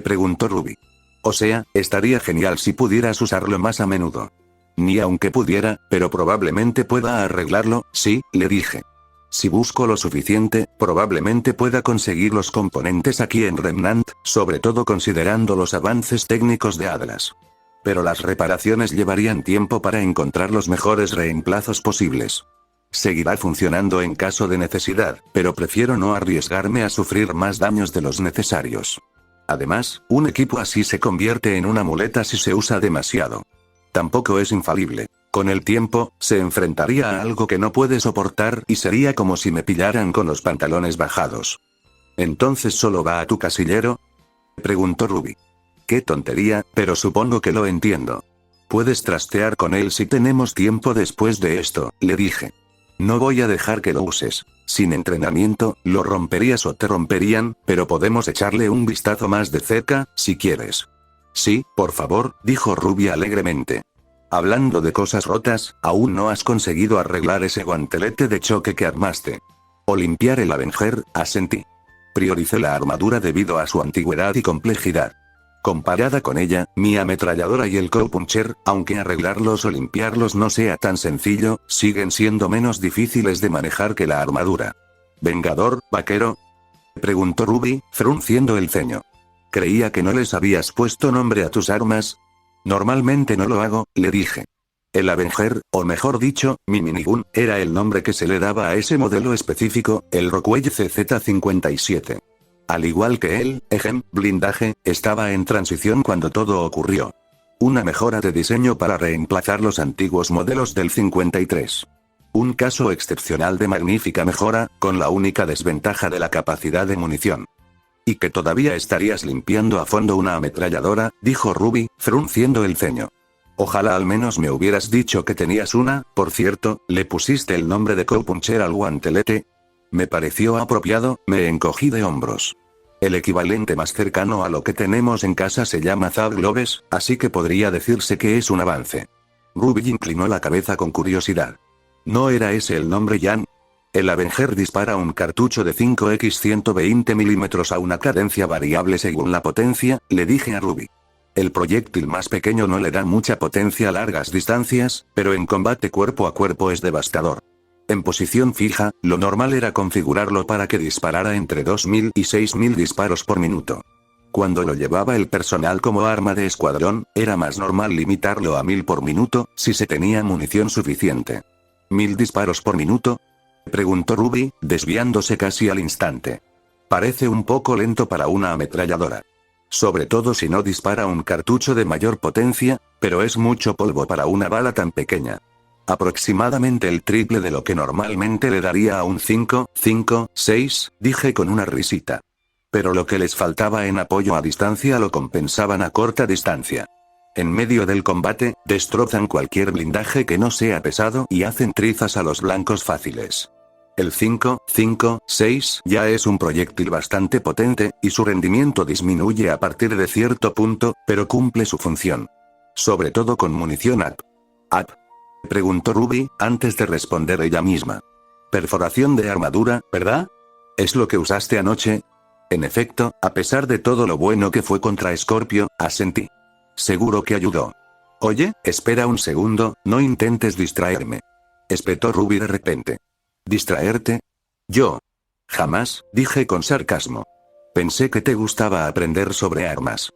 Preguntó Ruby. O sea, estaría genial si pudieras usarlo más a menudo. Ni aunque pudiera, pero probablemente pueda arreglarlo, sí, le dije. Si busco lo suficiente, probablemente pueda conseguir los componentes aquí en Remnant, sobre todo considerando los avances técnicos de Atlas. Pero las reparaciones llevarían tiempo para encontrar los mejores reemplazos posibles. Seguirá funcionando en caso de necesidad, pero prefiero no arriesgarme a sufrir más daños de los necesarios. Además, un equipo así se convierte en una muleta si se usa demasiado. Tampoco es infalible. Con el tiempo, se enfrentaría a algo que no puede soportar y sería como si me pillaran con los pantalones bajados. ¿Entonces solo va a tu casillero? Preguntó Ruby. Qué tontería, pero supongo que lo entiendo. Puedes trastear con él si tenemos tiempo después de esto, le dije. No voy a dejar que lo uses. Sin entrenamiento, lo romperías o te romperían, pero podemos echarle un vistazo más de cerca, si quieres. Sí, por favor, dijo Ruby alegremente. Hablando de cosas rotas, aún no has conseguido arreglar ese guantelete de choque que armaste. O limpiar el Avenger, asentí. Prioricé la armadura debido a su antigüedad y complejidad. Comparada con ella, mi ametralladora y el Cowpuncher, aunque arreglarlos o limpiarlos no sea tan sencillo, siguen siendo menos difíciles de manejar que la armadura. ¿Vengador, vaquero? Preguntó Ruby, frunciendo el ceño. Creía que no les habías puesto nombre a tus armas. Normalmente no lo hago, le dije. El Avenger, o mejor dicho, mi minigun, era el nombre que se le daba a ese modelo específico, el Rockwell CZ57. Al igual que él, blindaje, estaba en transición cuando todo ocurrió. Una mejora de diseño para reemplazar los antiguos modelos del 53. Un caso excepcional de magnífica mejora, con la única desventaja de la capacidad de munición. ¿Y que todavía estarías limpiando a fondo una ametralladora?, dijo Ruby, frunciendo el ceño. Ojalá al menos me hubieras dicho que tenías una. Por cierto, ¿le pusiste el nombre de Cowpuncher al guantelete? Me pareció apropiado, me encogí de hombros. El equivalente más cercano a lo que tenemos en casa se llama Zab Globes, así que podría decirse que es un avance. Ruby inclinó la cabeza con curiosidad. ¿No era ese el nombre, Jan? El Avenger dispara un cartucho de 5x 120 mm a una cadencia variable según la potencia, le dije a Ruby. El proyectil más pequeño no le da mucha potencia a largas distancias, pero en combate cuerpo a cuerpo es devastador. En posición fija, lo normal era configurarlo para que disparara entre 2000 y 6000 disparos por minuto. Cuando lo llevaba el personal como arma de escuadrón, era más normal limitarlo a 1000 por minuto, si se tenía munición suficiente. ¿1000 disparos por minuto? Preguntó Ruby, desviándose casi al instante. Parece un poco lento para una ametralladora. Sobre todo si no dispara un cartucho de mayor potencia, pero es mucho polvo para una bala tan pequeña. Aproximadamente el triple de lo que normalmente le daría a un 5.56, dije con una risita. Pero lo que les faltaba en apoyo a distancia lo compensaban a corta distancia. En medio del combate, destrozan cualquier blindaje que no sea pesado y hacen trizas a los blancos fáciles. El 5.56 ya es un proyectil bastante potente, y su rendimiento disminuye a partir de cierto punto, pero cumple su función. Sobre todo con munición AP. ¿AP? Preguntó Ruby, antes de responder ella misma. Perforación de armadura, ¿verdad? ¿Es lo que usaste anoche? En efecto, a pesar de todo lo bueno que fue contra Scorpio, asentí. Seguro que ayudó. Oye, espera un segundo, no intentes distraerme. Espetó Ruby de repente. ¿Distraerte? Yo. Jamás, dije con sarcasmo. Pensé que te gustaba aprender sobre armas.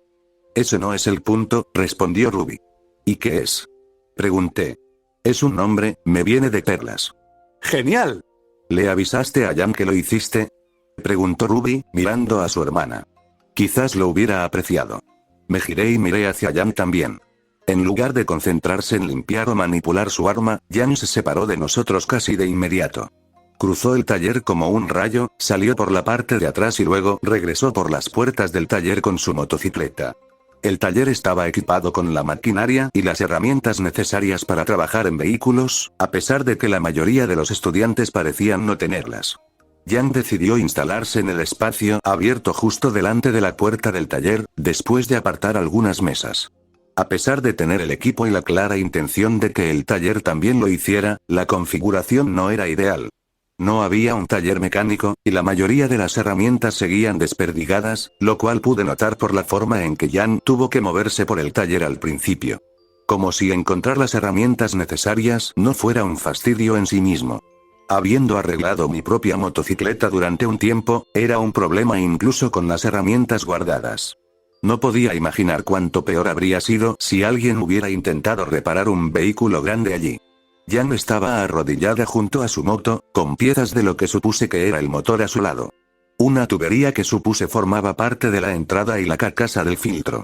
Ese no es el punto, respondió Ruby. ¿Y qué es? Pregunté. Es un nombre, me viene de perlas. ¡Genial! ¿Le avisaste a Jan que lo hiciste? Preguntó Ruby, mirando a su hermana. Quizás lo hubiera apreciado. Me giré y miré hacia Jan también. En lugar de concentrarse en limpiar o manipular su arma, Jan se separó de nosotros casi de inmediato. Cruzó el taller como un rayo, salió por la parte de atrás y luego regresó por las puertas del taller con su motocicleta. El taller estaba equipado con la maquinaria y las herramientas necesarias para trabajar en vehículos, a pesar de que la mayoría de los estudiantes parecían no tenerlas. Jan decidió instalarse en el espacio abierto justo delante de la puerta del taller, después de apartar algunas mesas. A pesar de tener el equipo y la clara intención de que el taller también lo hiciera, la configuración no era ideal. No había un taller mecánico, y la mayoría de las herramientas seguían desperdigadas, lo cual pude notar por la forma en que Jan tuvo que moverse por el taller al principio. Como si encontrar las herramientas necesarias no fuera un fastidio en sí mismo. Habiendo arreglado mi propia motocicleta durante un tiempo, era un problema incluso con las herramientas guardadas. No podía imaginar cuánto peor habría sido si alguien hubiera intentado reparar un vehículo grande allí. Jan estaba arrodillada junto a su moto, con piezas de lo que supuse que era el motor a su lado. Una tubería que supuse formaba parte de la entrada y la carcasa del filtro.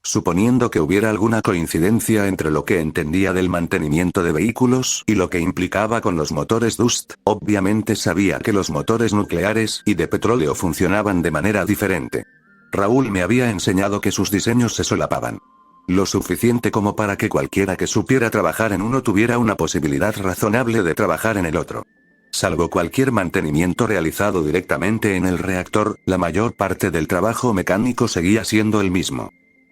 Suponiendo que hubiera alguna coincidencia entre lo que entendía del mantenimiento de vehículos y lo que implicaba con los motores Dust, obviamente sabía que los motores nucleares y de petróleo funcionaban de manera diferente. Raúl me había enseñado que sus diseños se solapaban. Lo suficiente como para que cualquiera que supiera trabajar en uno tuviera una posibilidad razonable de trabajar en el otro. Salvo cualquier mantenimiento realizado directamente en el reactor, la mayor parte del trabajo mecánico seguía siendo el mismo.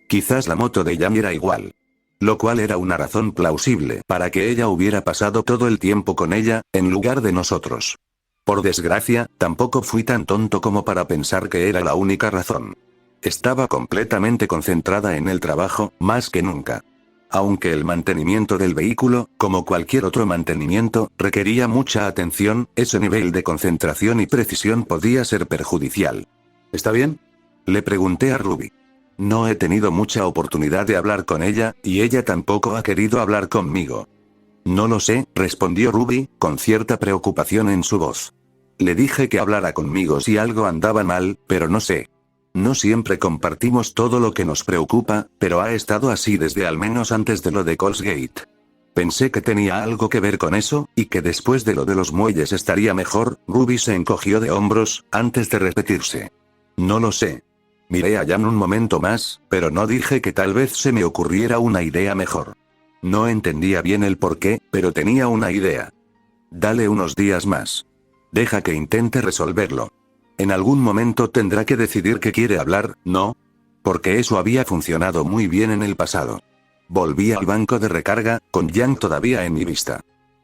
Quizás la moto de Jan era igual. Lo cual era una razón plausible para que ella hubiera pasado todo el tiempo con ella, en lugar de nosotros. Por desgracia, tampoco fui tan tonto como para pensar que era la única razón. Estaba completamente concentrada en el trabajo, más que nunca. Aunque el mantenimiento del vehículo, como cualquier otro mantenimiento, requería mucha atención, ese nivel de concentración y precisión podía ser perjudicial. ¿Está bien? Le pregunté a Ruby. No he tenido mucha oportunidad de hablar con ella, y ella tampoco ha querido hablar conmigo. No lo sé, respondió Ruby, con cierta preocupación en su voz. Le dije que hablara conmigo si algo andaba mal, pero no sé. No siempre compartimos todo lo que nos preocupa, pero ha estado así desde al menos antes de lo de Colesgate. Pensé que tenía algo que ver con eso, y que después de lo de los muelles estaría mejor. Ruby se encogió de hombros, antes de repetirse. No lo sé. Miré a Jan un momento más, pero no dije que tal vez se me ocurriera una idea mejor. No entendía bien el porqué, pero tenía una idea. Dale unos días más. Deja que intente resolverlo. En algún momento tendrá que decidir que quiere hablar, ¿no? Porque eso había funcionado muy bien en el pasado. Volví al banco de recarga, con Jan todavía en mi vista.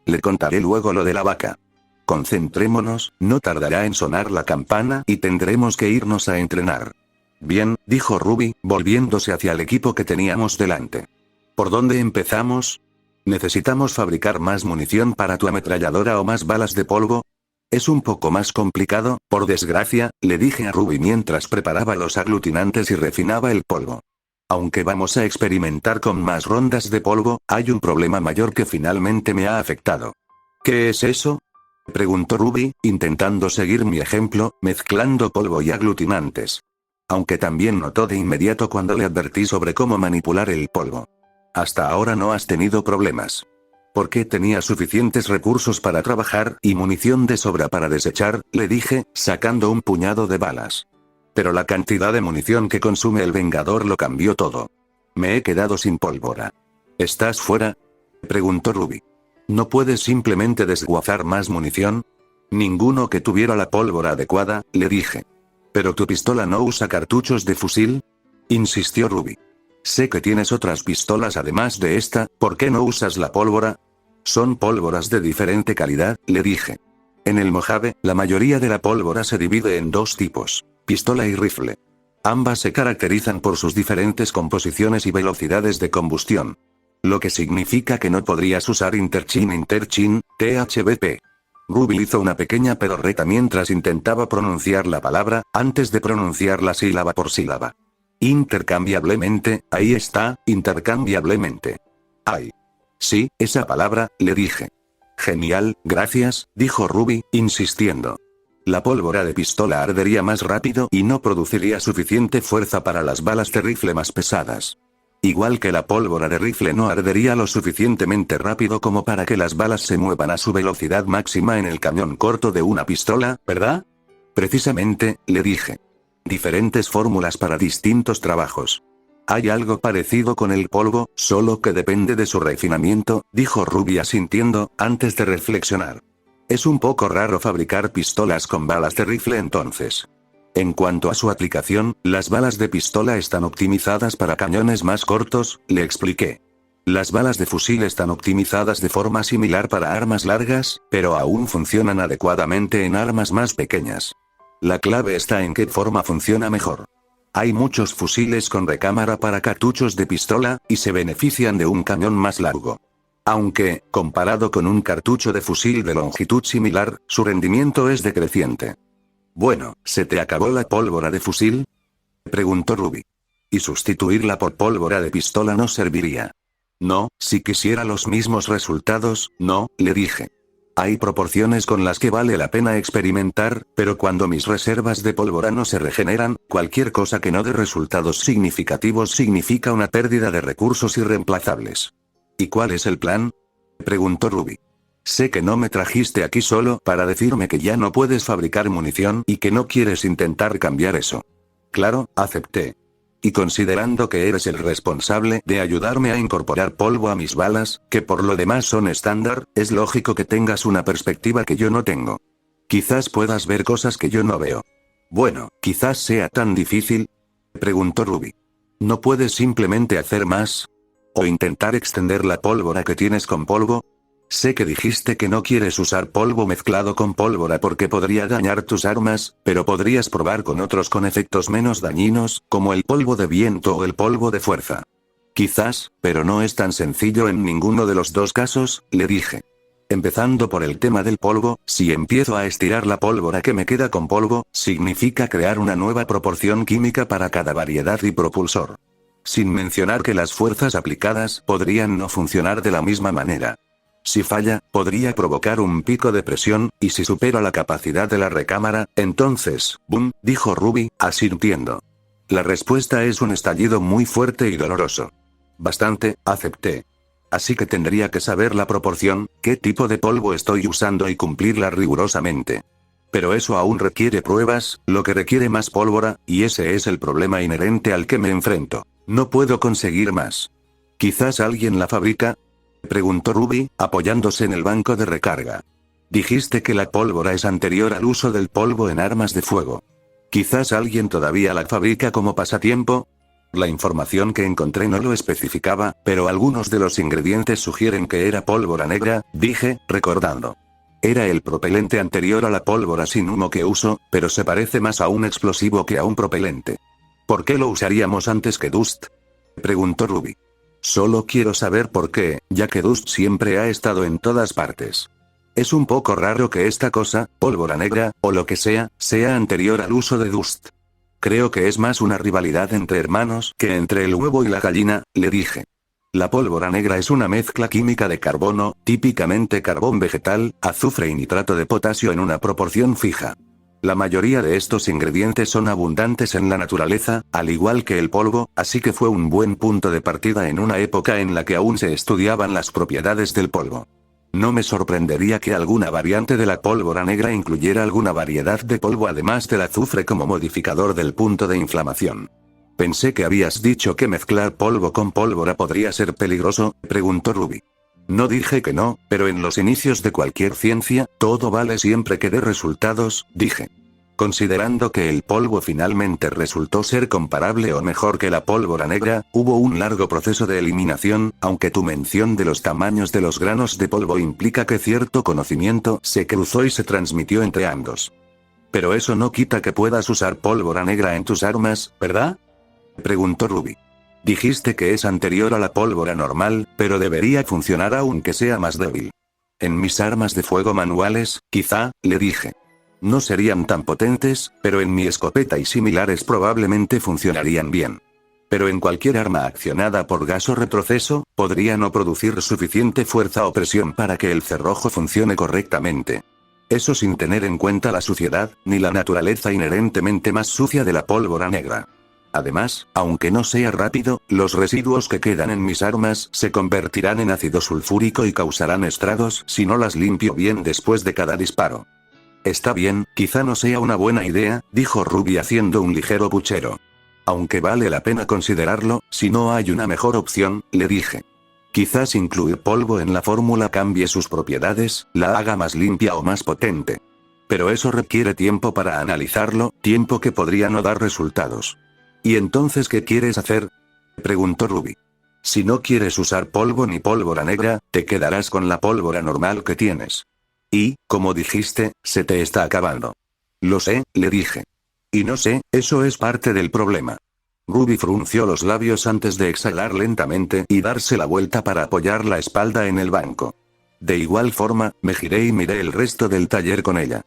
Le contaré luego lo de la vaca. Concentrémonos, no tardará en sonar la campana y tendremos que irnos a entrenar. Bien, dijo Ruby, volviéndose hacia el equipo que teníamos delante. ¿Por dónde empezamos? ¿Necesitamos fabricar más munición para tu ametralladora o más balas de polvo? Es un poco más complicado, por desgracia, le dije a Ruby mientras preparaba los aglutinantes y refinaba el polvo. Aunque vamos a experimentar con más rondas de polvo, hay un problema mayor que finalmente me ha afectado. ¿Qué es eso?, preguntó Ruby, intentando seguir mi ejemplo, mezclando polvo y aglutinantes. Aunque también notó de inmediato cuando le advertí sobre cómo manipular el polvo. Hasta ahora no has tenido problemas. Porque tenía suficientes recursos para trabajar y munición de sobra para desechar, le dije, sacando un puñado de balas. Pero la cantidad de munición que consume el Vengador lo cambió todo. Me he quedado sin pólvora. ¿Estás fuera?, preguntó Ruby. ¿No puedes simplemente desguazar más munición? Ninguno que tuviera la pólvora adecuada, le dije. ¿Pero tu pistola no usa cartuchos de fusil?, insistió Ruby. Sé que tienes otras pistolas además de esta, ¿por qué no usas la pólvora? Son pólvoras de diferente calidad, le dije. En el Mojave, la mayoría de la pólvora se divide en dos tipos, pistola y rifle. Ambas se caracterizan por sus diferentes composiciones y velocidades de combustión. Lo que significa que no podrías usar interchin, THBP. Ruby hizo una pequeña pedorreta mientras intentaba pronunciar la palabra, antes de pronunciarla sílaba por sílaba. Intercambiablemente, ahí está, intercambiablemente. ¡Ay! Sí, esa palabra, le dije. Genial, gracias, dijo Ruby, insistiendo. La pólvora de pistola ardería más rápido y no produciría suficiente fuerza para las balas de rifle más pesadas. Igual que la pólvora de rifle no ardería lo suficientemente rápido como para que las balas se muevan a su velocidad máxima en el cañón corto de una pistola, ¿verdad? Precisamente, le dije. Diferentes fórmulas para distintos trabajos. Hay algo parecido con el polvo, solo que depende de su refinamiento, dijo Ruby asintiendo, antes de reflexionar. Es un poco raro fabricar pistolas con balas de rifle entonces. En cuanto a su aplicación, las balas de pistola están optimizadas para cañones más cortos, le expliqué. Las balas de fusil están optimizadas de forma similar para armas largas, pero aún funcionan adecuadamente en armas más pequeñas. La clave está en qué forma funciona mejor. Hay muchos fusiles con recámara para cartuchos de pistola, y se benefician de un cañón más largo. Aunque, comparado con un cartucho de fusil de longitud similar, su rendimiento es decreciente. Bueno, ¿se te acabó la pólvora de fusil?, preguntó Ruby. Y sustituirla por pólvora de pistola no serviría. No, si quisiera los mismos resultados, no, le dije. Hay proporciones con las que vale la pena experimentar, pero cuando mis reservas de pólvora no se regeneran, cualquier cosa que no dé resultados significativos significa una pérdida de recursos irreemplazables. ¿Y cuál es el plan?, preguntó Ruby. Sé que no me trajiste aquí solo para decirme que ya no puedes fabricar munición y que no quieres intentar cambiar eso. Claro, acepté. Y considerando que eres el responsable de ayudarme a incorporar polvo a mis balas, que por lo demás son estándar, es lógico que tengas una perspectiva que yo no tengo. Quizás puedas ver cosas que yo no veo. Bueno, quizás sea tan difícil, preguntó Ruby. ¿No puedes simplemente hacer más? ¿O intentar extender la pólvora que tienes con polvo? Sé que dijiste que no quieres usar polvo mezclado con pólvora porque podría dañar tus armas, pero podrías probar con otros con efectos menos dañinos, como el polvo de viento o el polvo de fuerza. Quizás, pero no es tan sencillo en ninguno de los dos casos, le dije. Empezando por el tema del polvo, si empiezo a estirar la pólvora que me queda con polvo, significa crear una nueva proporción química para cada variedad y propulsor. Sin mencionar que las fuerzas aplicadas podrían no funcionar de la misma manera. Si falla, podría provocar un pico de presión, y si supera la capacidad de la recámara, entonces, ¡bum!, dijo Ruby, asintiendo. La respuesta es un estallido muy fuerte y doloroso. Bastante, acepté. Así que tendría que saber la proporción, qué tipo de polvo estoy usando y cumplirla rigurosamente. Pero eso aún requiere pruebas, lo que requiere más pólvora, y ese es el problema inherente al que me enfrento. No puedo conseguir más. ¿Quizás alguien la fabrica?, preguntó Ruby, apoyándose en el banco de recarga. Dijiste que la pólvora es anterior al uso del polvo en armas de fuego. ¿Quizás alguien todavía la fabrica como pasatiempo? La información que encontré no lo especificaba, pero algunos de los ingredientes sugieren que era pólvora negra, dije, recordando. Era el propelente anterior a la pólvora sin humo que uso, pero se parece más a un explosivo que a un propelente. ¿Por qué lo usaríamos antes que Dust?, preguntó Ruby. Solo quiero saber por qué, ya que Dust siempre ha estado en todas partes. Es un poco raro que esta cosa, pólvora negra, o lo que sea anterior al uso de Dust. Creo que es más una rivalidad entre hermanos que entre el huevo y la gallina, le dije. La pólvora negra es una mezcla química de carbono, típicamente carbón vegetal, azufre y nitrato de potasio en una proporción fija. La mayoría de estos ingredientes son abundantes en la naturaleza, al igual que el polvo, así que fue un buen punto de partida en una época en la que aún se estudiaban las propiedades del polvo. No me sorprendería que alguna variante de la pólvora negra incluyera alguna variedad de polvo además del azufre como modificador del punto de inflamación. Pensé que habías dicho que mezclar polvo con pólvora podría ser peligroso, preguntó Ruby. No dije que no, pero en los inicios de cualquier ciencia, todo vale siempre que dé resultados, dije. Considerando que el polvo finalmente resultó ser comparable o mejor que la pólvora negra, hubo un largo proceso de eliminación, aunque tu mención de los tamaños de los granos de polvo implica que cierto conocimiento se cruzó y se transmitió entre ambos. Pero eso no quita que puedas usar pólvora negra en tus armas, ¿verdad? Preguntó Ruby. Dijiste que es anterior a la pólvora normal, pero debería funcionar aunque sea más débil. En mis armas de fuego manuales, quizá, le dije. No serían tan potentes, pero en mi escopeta y similares probablemente funcionarían bien. Pero en cualquier arma accionada por gas o retroceso, podría no producir suficiente fuerza o presión para que el cerrojo funcione correctamente. Eso sin tener en cuenta la suciedad, ni la naturaleza inherentemente más sucia de la pólvora negra. Además, aunque no sea rápido, los residuos que quedan en mis armas se convertirán en ácido sulfúrico y causarán estragos si no las limpio bien después de cada disparo. Está bien, quizá no sea una buena idea, dijo Ruby haciendo un ligero puchero. Aunque vale la pena considerarlo, si no hay una mejor opción, le dije. Quizás incluir polvo en la fórmula cambie sus propiedades, la haga más limpia o más potente. Pero eso requiere tiempo para analizarlo, tiempo que podría no dar resultados. ¿Y entonces qué quieres hacer?, preguntó Ruby. Si no quieres usar polvo ni pólvora negra, te quedarás con la pólvora normal que tienes. Y, como dijiste, se te está acabando. Lo sé, le dije. Y no sé, eso es parte del problema. Ruby frunció los labios antes de exhalar lentamente y darse la vuelta para apoyar la espalda en el banco. De igual forma, me giré y miré el resto del taller con ella.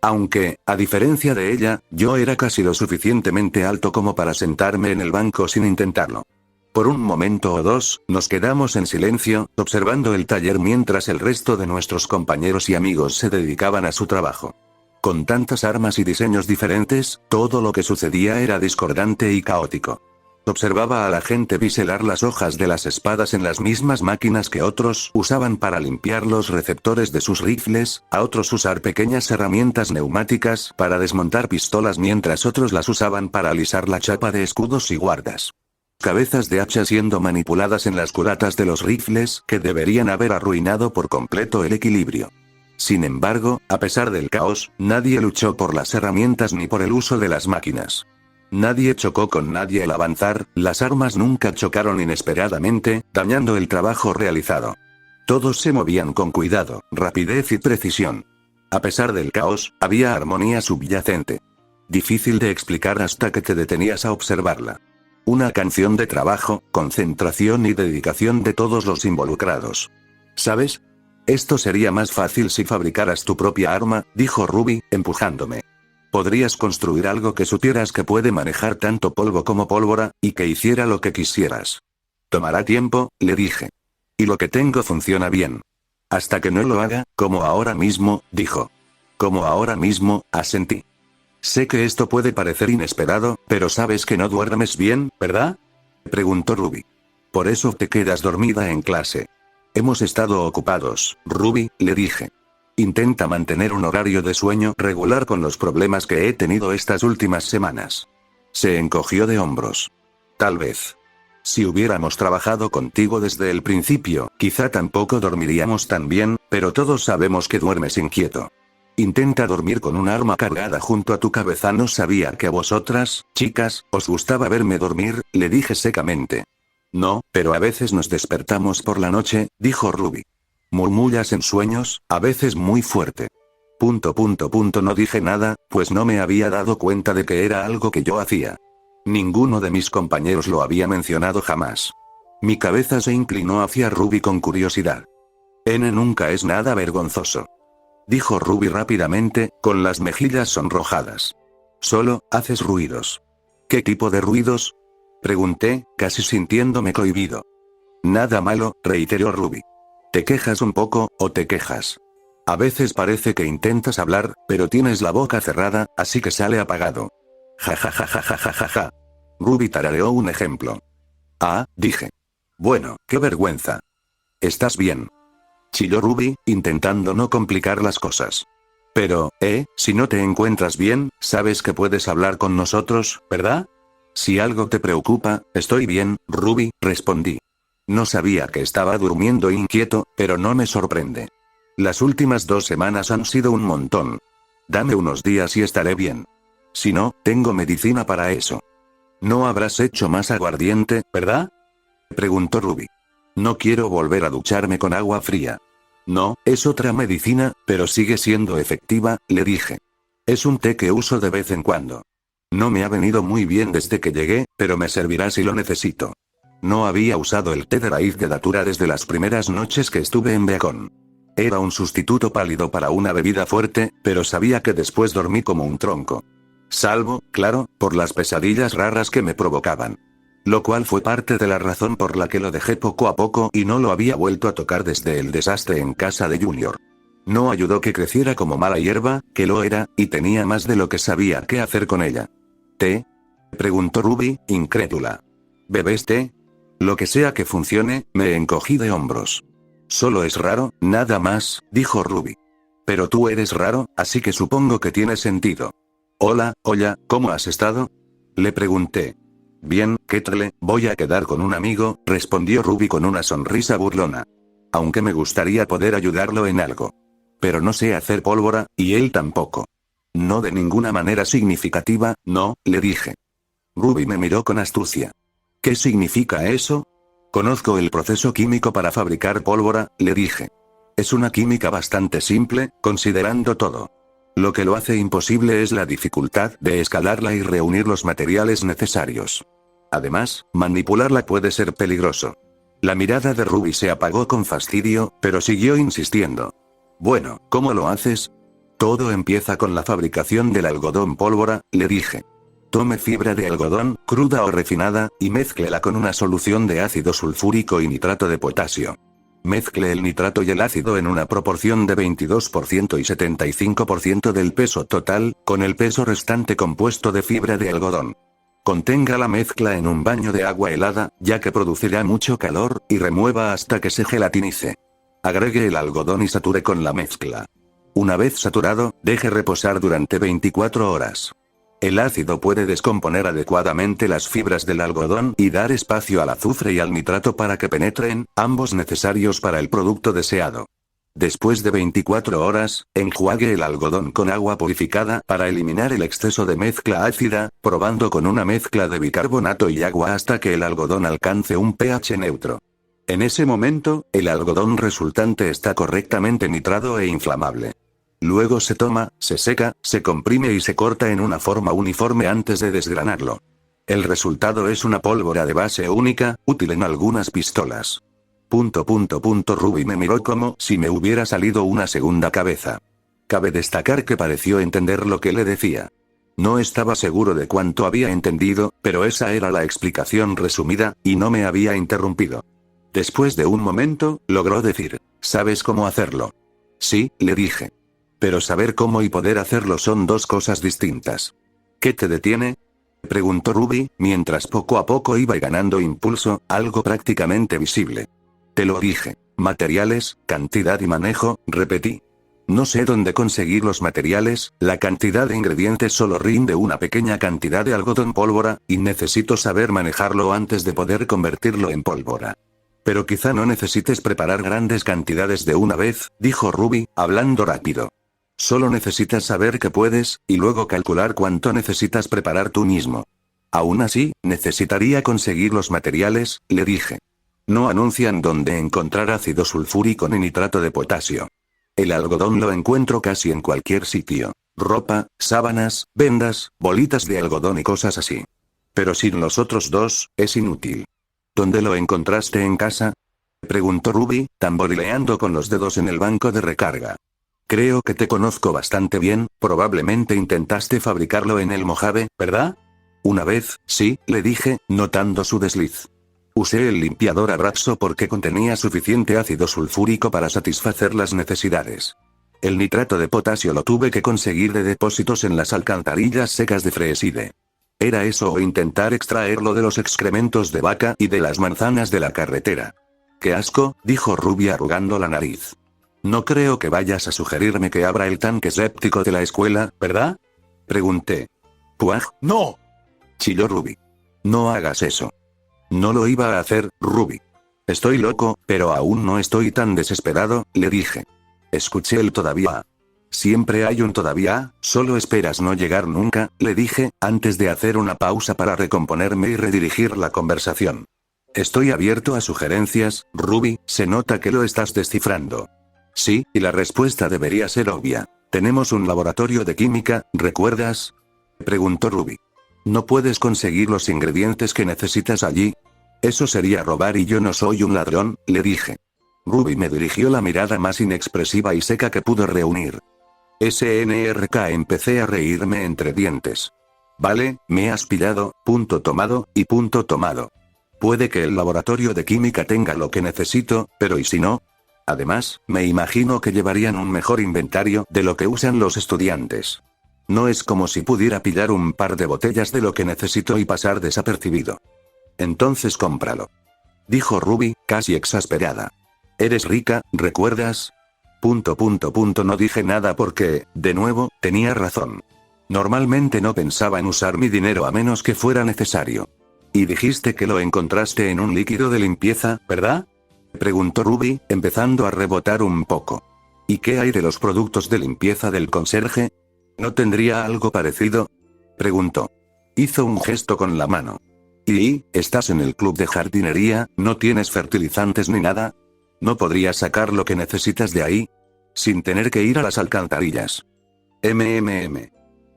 Aunque, a diferencia de ella, yo era casi lo suficientemente alto como para sentarme en el banco sin intentarlo. Por un momento o dos, nos quedamos en silencio, observando el taller mientras el resto de nuestros compañeros y amigos se dedicaban a su trabajo. Con tantas armas y diseños diferentes, todo lo que sucedía era discordante y caótico. Observaba a la gente biselar las hojas de las espadas en las mismas máquinas que otros usaban para limpiar los receptores de sus rifles, a otros usar pequeñas herramientas neumáticas para desmontar pistolas mientras otros las usaban para alisar la chapa de escudos y guardas. Cabezas de hacha siendo manipuladas en las culatas de los rifles que deberían haber arruinado por completo el equilibrio. Sin embargo, a pesar del caos, nadie luchó por las herramientas ni por el uso de las máquinas. Nadie chocó con nadie al avanzar, las armas nunca chocaron inesperadamente, dañando el trabajo realizado. Todos se movían con cuidado, rapidez y precisión. A pesar del caos, había armonía subyacente. Difícil de explicar hasta que te detenías a observarla. Una canción de trabajo, concentración y dedicación de todos los involucrados. ¿Sabes? Esto sería más fácil si fabricaras tu propia arma, dijo Ruby, empujándome. Podrías construir algo que supieras que puede manejar tanto polvo como pólvora, y que hiciera lo que quisieras. Tomará tiempo, le dije. Y lo que tengo funciona bien. Hasta que no lo haga, como ahora mismo, dijo. Como ahora mismo, asentí. Sé que esto puede parecer inesperado, pero sabes que no duermes bien, ¿verdad?, preguntó Ruby. Por eso te quedas dormida en clase. Hemos estado ocupados, Ruby, le dije. Intenta mantener un horario de sueño regular con los problemas que he tenido estas últimas semanas. Se encogió de hombros. Tal vez. Si hubiéramos trabajado contigo desde el principio, quizá tampoco dormiríamos tan bien, pero todos sabemos que duermes inquieto. Intenta dormir con un arma cargada junto a tu cabeza. No sabía que a vosotras, chicas, os gustaba verme dormir, le dije secamente. No, pero a veces nos despertamos por la noche, dijo Ruby. Murmullas en sueños, a veces muy fuerte. No dije nada, pues no me había dado cuenta de que era algo que yo hacía. Ninguno de mis compañeros lo había mencionado jamás. Mi cabeza se inclinó hacia Ruby con curiosidad. N nunca es nada vergonzoso. dijo Ruby rápidamente, con las mejillas sonrojadas. Solo, haces ruidos. ¿Qué tipo de ruidos? Pregunté, casi sintiéndome cohibido. Nada malo, reiteró Ruby. ¿Te quejas un poco, o te quejas? A veces parece que intentas hablar, pero tienes la boca cerrada, así que sale apagado. Ja ja ja ja ja ja ja ja. Ruby tarareó un ejemplo. Ah, dije. Bueno, qué vergüenza. ¿Estás bien? Chilló Ruby, intentando no complicar las cosas. Pero, si no te encuentras bien, sabes que puedes hablar con nosotros, ¿verdad? Si algo te preocupa, estoy bien, Ruby, respondí. No sabía que estaba durmiendo inquieto, pero no me sorprende. Las últimas 2 semanas han sido un montón. Dame unos días y estaré bien. Si no, tengo medicina para eso. No habrás hecho más aguardiente, ¿verdad? Preguntó Ruby. No quiero volver a ducharme con agua fría. No, es otra medicina, pero sigue siendo efectiva, le dije. Es un té que uso de vez en cuando. No me ha venido muy bien desde que llegué, pero me servirá si lo necesito. No había usado el té de raíz de datura desde las primeras noches que estuve en Beacon. Era un sustituto pálido para una bebida fuerte, pero sabía que después dormí como un tronco. Salvo, claro, por las pesadillas raras que me provocaban. Lo cual fue parte de la razón por la que lo dejé poco a poco y no lo había vuelto a tocar desde el desastre en casa de Junior. No ayudó que creciera como mala hierba, que lo era, y tenía más de lo que sabía qué hacer con ella. ¿Té? Preguntó Ruby, incrédula. ¿Bebes té? Lo que sea que funcione, me encogí de hombros. Solo es raro, nada más, dijo Ruby. Pero tú eres raro, así que supongo que tiene sentido. Hola, ¿cómo has estado? Le pregunté. Bien, Ketle, voy a quedar con un amigo, respondió Ruby con una sonrisa burlona. Aunque me gustaría poder ayudarlo en algo. Pero no sé hacer pólvora, y él tampoco. No de ninguna manera significativa, no, le dije. Ruby me miró con astucia. ¿Qué significa eso? Conozco el proceso químico para fabricar pólvora, le dije. Es una química bastante simple, considerando todo. Lo que lo hace imposible es la dificultad de escalarla y reunir los materiales necesarios. Además, manipularla puede ser peligroso. La mirada de Ruby se apagó con fastidio, pero siguió insistiendo. Bueno, ¿cómo lo haces? Todo empieza con la fabricación del algodón pólvora, le dije. Tome fibra de algodón, cruda o refinada, y mézclela con una solución de ácido sulfúrico y nitrato de potasio. Mezcle el nitrato y el ácido en una proporción de 22% y 75% del peso total, con el peso restante compuesto de fibra de algodón. Contenga la mezcla en un baño de agua helada, ya que producirá mucho calor, y remueva hasta que se gelatinice. Agregue el algodón y sature con la mezcla. Una vez saturado, deje reposar durante 24 horas. El ácido puede descomponer adecuadamente las fibras del algodón y dar espacio al azufre y al nitrato para que penetren, ambos necesarios para el producto deseado. Después de 24 horas, enjuague el algodón con agua purificada para eliminar el exceso de mezcla ácida, probando con una mezcla de bicarbonato y agua hasta que el algodón alcance un pH neutro. En ese momento, el algodón resultante está correctamente nitrado e inflamable. Luego se toma, se seca, se comprime y se corta en una forma uniforme antes de desgranarlo. El resultado es una pólvora de base única, útil en algunas pistolas. Ruby me miró como si me hubiera salido una segunda cabeza. Cabe destacar que pareció entender lo que le decía. No estaba seguro de cuánto había entendido, pero esa era la explicación resumida, y no me había interrumpido. Después de un momento, logró decir, ¿sabes cómo hacerlo? Sí, le dije. Pero saber cómo y poder hacerlo son dos cosas distintas. ¿Qué te detiene? Preguntó Ruby, mientras poco a poco iba ganando impulso, algo prácticamente visible. Te lo dije. Materiales, cantidad y manejo, repetí. No sé dónde conseguir los materiales, la cantidad de ingredientes solo rinde una pequeña cantidad de algodón pólvora, y necesito saber manejarlo antes de poder convertirlo en pólvora. Pero quizá no necesites preparar grandes cantidades de una vez, dijo Ruby, hablando rápido. Solo necesitas saber que puedes, y luego calcular cuánto necesitas preparar tú mismo. Aún así, necesitaría conseguir los materiales, le dije. No anuncian dónde encontrar ácido sulfúrico ni nitrato de potasio. El algodón lo encuentro casi en cualquier sitio. Ropa, sábanas, vendas, bolitas de algodón y cosas así. Pero sin los otros dos, es inútil. ¿Dónde lo encontraste en casa? Preguntó Ruby, tamborileando con los dedos en el banco de recarga. Creo que te conozco bastante bien, probablemente intentaste fabricarlo en el Mojave, ¿verdad? Una vez, sí, le dije, notando su desliz. Usé el limpiador Abraxo porque contenía suficiente ácido sulfúrico para satisfacer las necesidades. El nitrato de potasio lo tuve que conseguir de depósitos en las alcantarillas secas de Freeside. Era eso o intentar extraerlo de los excrementos de vaca y de las manzanas de la carretera. ¡Qué asco!, dijo Ruby arrugando la nariz. No creo que vayas a sugerirme que abra el tanque séptico de la escuela, ¿verdad? Pregunté. ¡Puaj! ¡No!, chilló Ruby. No hagas eso. No lo iba a hacer, Ruby. Estoy loco, pero aún no estoy tan desesperado, le dije. Escuché el todavía. Siempre hay un todavía, solo esperas no llegar nunca, le dije, antes de hacer una pausa para recomponerme y redirigir la conversación. Estoy abierto a sugerencias, Ruby, se nota que lo estás descifrando. Sí, y la respuesta debería ser obvia. Tenemos un laboratorio de química, ¿recuerdas? Preguntó Ruby. ¿No puedes conseguir los ingredientes que necesitas allí? Eso sería robar y yo no soy un ladrón, le dije. Ruby me dirigió la mirada más inexpresiva y seca que pudo reunir. SNRK, empecé a reírme entre dientes. Vale, me has pillado, punto tomado, y punto tomado. Puede que el laboratorio de química tenga lo que necesito, pero ¿y si no? Además, me imagino que llevarían un mejor inventario de lo que usan los estudiantes. No es como si pudiera pillar un par de botellas de lo que necesito y pasar desapercibido. Entonces cómpralo. Dijo Ruby, casi exasperada. Eres rica, ¿recuerdas? No dije nada porque, de nuevo, tenía razón. Normalmente no pensaba en usar mi dinero a menos que fuera necesario. Y dijiste que lo encontraste en un líquido de limpieza, ¿verdad? Preguntó Ruby, empezando a rebotar un poco. ¿Y qué hay de los productos de limpieza del conserje? ¿No tendría algo parecido? Preguntó. Hizo un gesto con la mano. ¿Y, estás en el club de jardinería, no tienes fertilizantes ni nada? ¿No podrías sacar lo que necesitas de ahí? Sin tener que ir a las alcantarillas.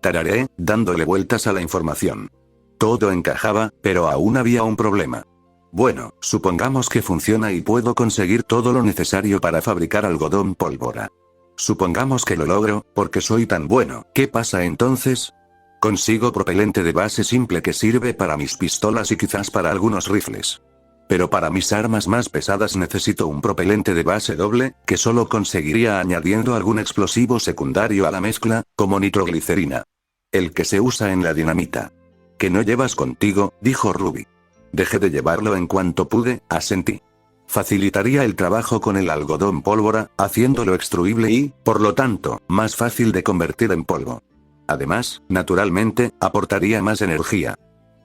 Tararé, dándole vueltas a la información. Todo encajaba, pero aún había un problema. Bueno, supongamos que funciona y puedo conseguir todo lo necesario para fabricar algodón pólvora. Supongamos que lo logro, porque soy tan bueno. ¿Qué pasa entonces? Consigo propelente de base simple que sirve para mis pistolas y quizás para algunos rifles. Pero para mis armas más pesadas necesito un propelente de base doble, que solo conseguiría añadiendo algún explosivo secundario a la mezcla, como nitroglicerina. El que se usa en la dinamita. ¿Que no llevas contigo?, dijo Ruby. Dejé de llevarlo en cuanto pude, asentí. Facilitaría el trabajo con el algodón pólvora, haciéndolo extruible y, por lo tanto, más fácil de convertir en polvo. Además, naturalmente, aportaría más energía.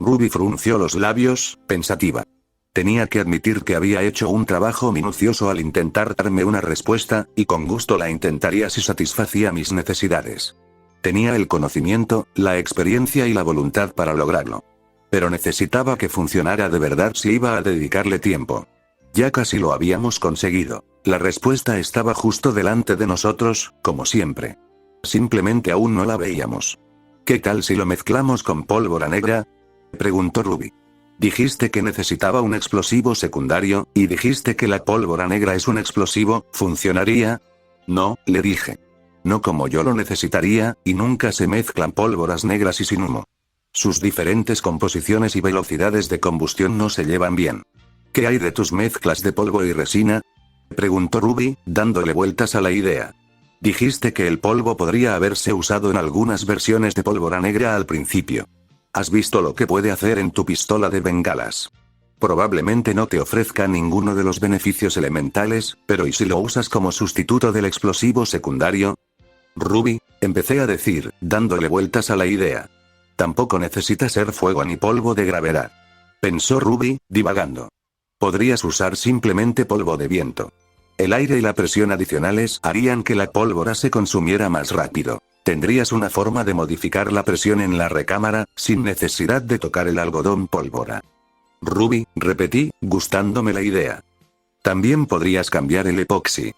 Ruby frunció los labios, pensativa. Tenía que admitir que había hecho un trabajo minucioso al intentar darme una respuesta, y con gusto la intentaría si satisfacía mis necesidades. Tenía el conocimiento, la experiencia y la voluntad para lograrlo. Pero necesitaba que funcionara de verdad si iba a dedicarle tiempo. Ya casi lo habíamos conseguido. La respuesta estaba justo delante de nosotros, como siempre. Simplemente aún no la veíamos. ¿Qué tal si lo mezclamos con pólvora negra?, preguntó Ruby. Dijiste que necesitaba un explosivo secundario, y dijiste que la pólvora negra es un explosivo, ¿funcionaría? No, le dije. No como yo lo necesitaría, y nunca se mezclan pólvoras negras y sin humo. Sus diferentes composiciones y velocidades de combustión no se llevan bien. ¿Qué hay de tus mezclas de polvo y resina?, preguntó Ruby, dándole vueltas a la idea. Dijiste que el polvo podría haberse usado en algunas versiones de pólvora negra al principio. ¿Has visto lo que puede hacer en tu pistola de bengalas? Probablemente no te ofrezca ninguno de los beneficios elementales, pero ¿y si lo usas como sustituto del explosivo secundario? Ruby, empecé a decir, dándole vueltas a la idea. Tampoco necesita ser fuego ni polvo de gravedad. Pensó Ruby, divagando. Podrías usar simplemente polvo de viento. El aire y la presión adicionales harían que la pólvora se consumiera más rápido. Tendrías una forma de modificar la presión en la recámara, sin necesidad de tocar el algodón pólvora. Ruby, repetí, gustándome la idea. También podrías cambiar el epoxi.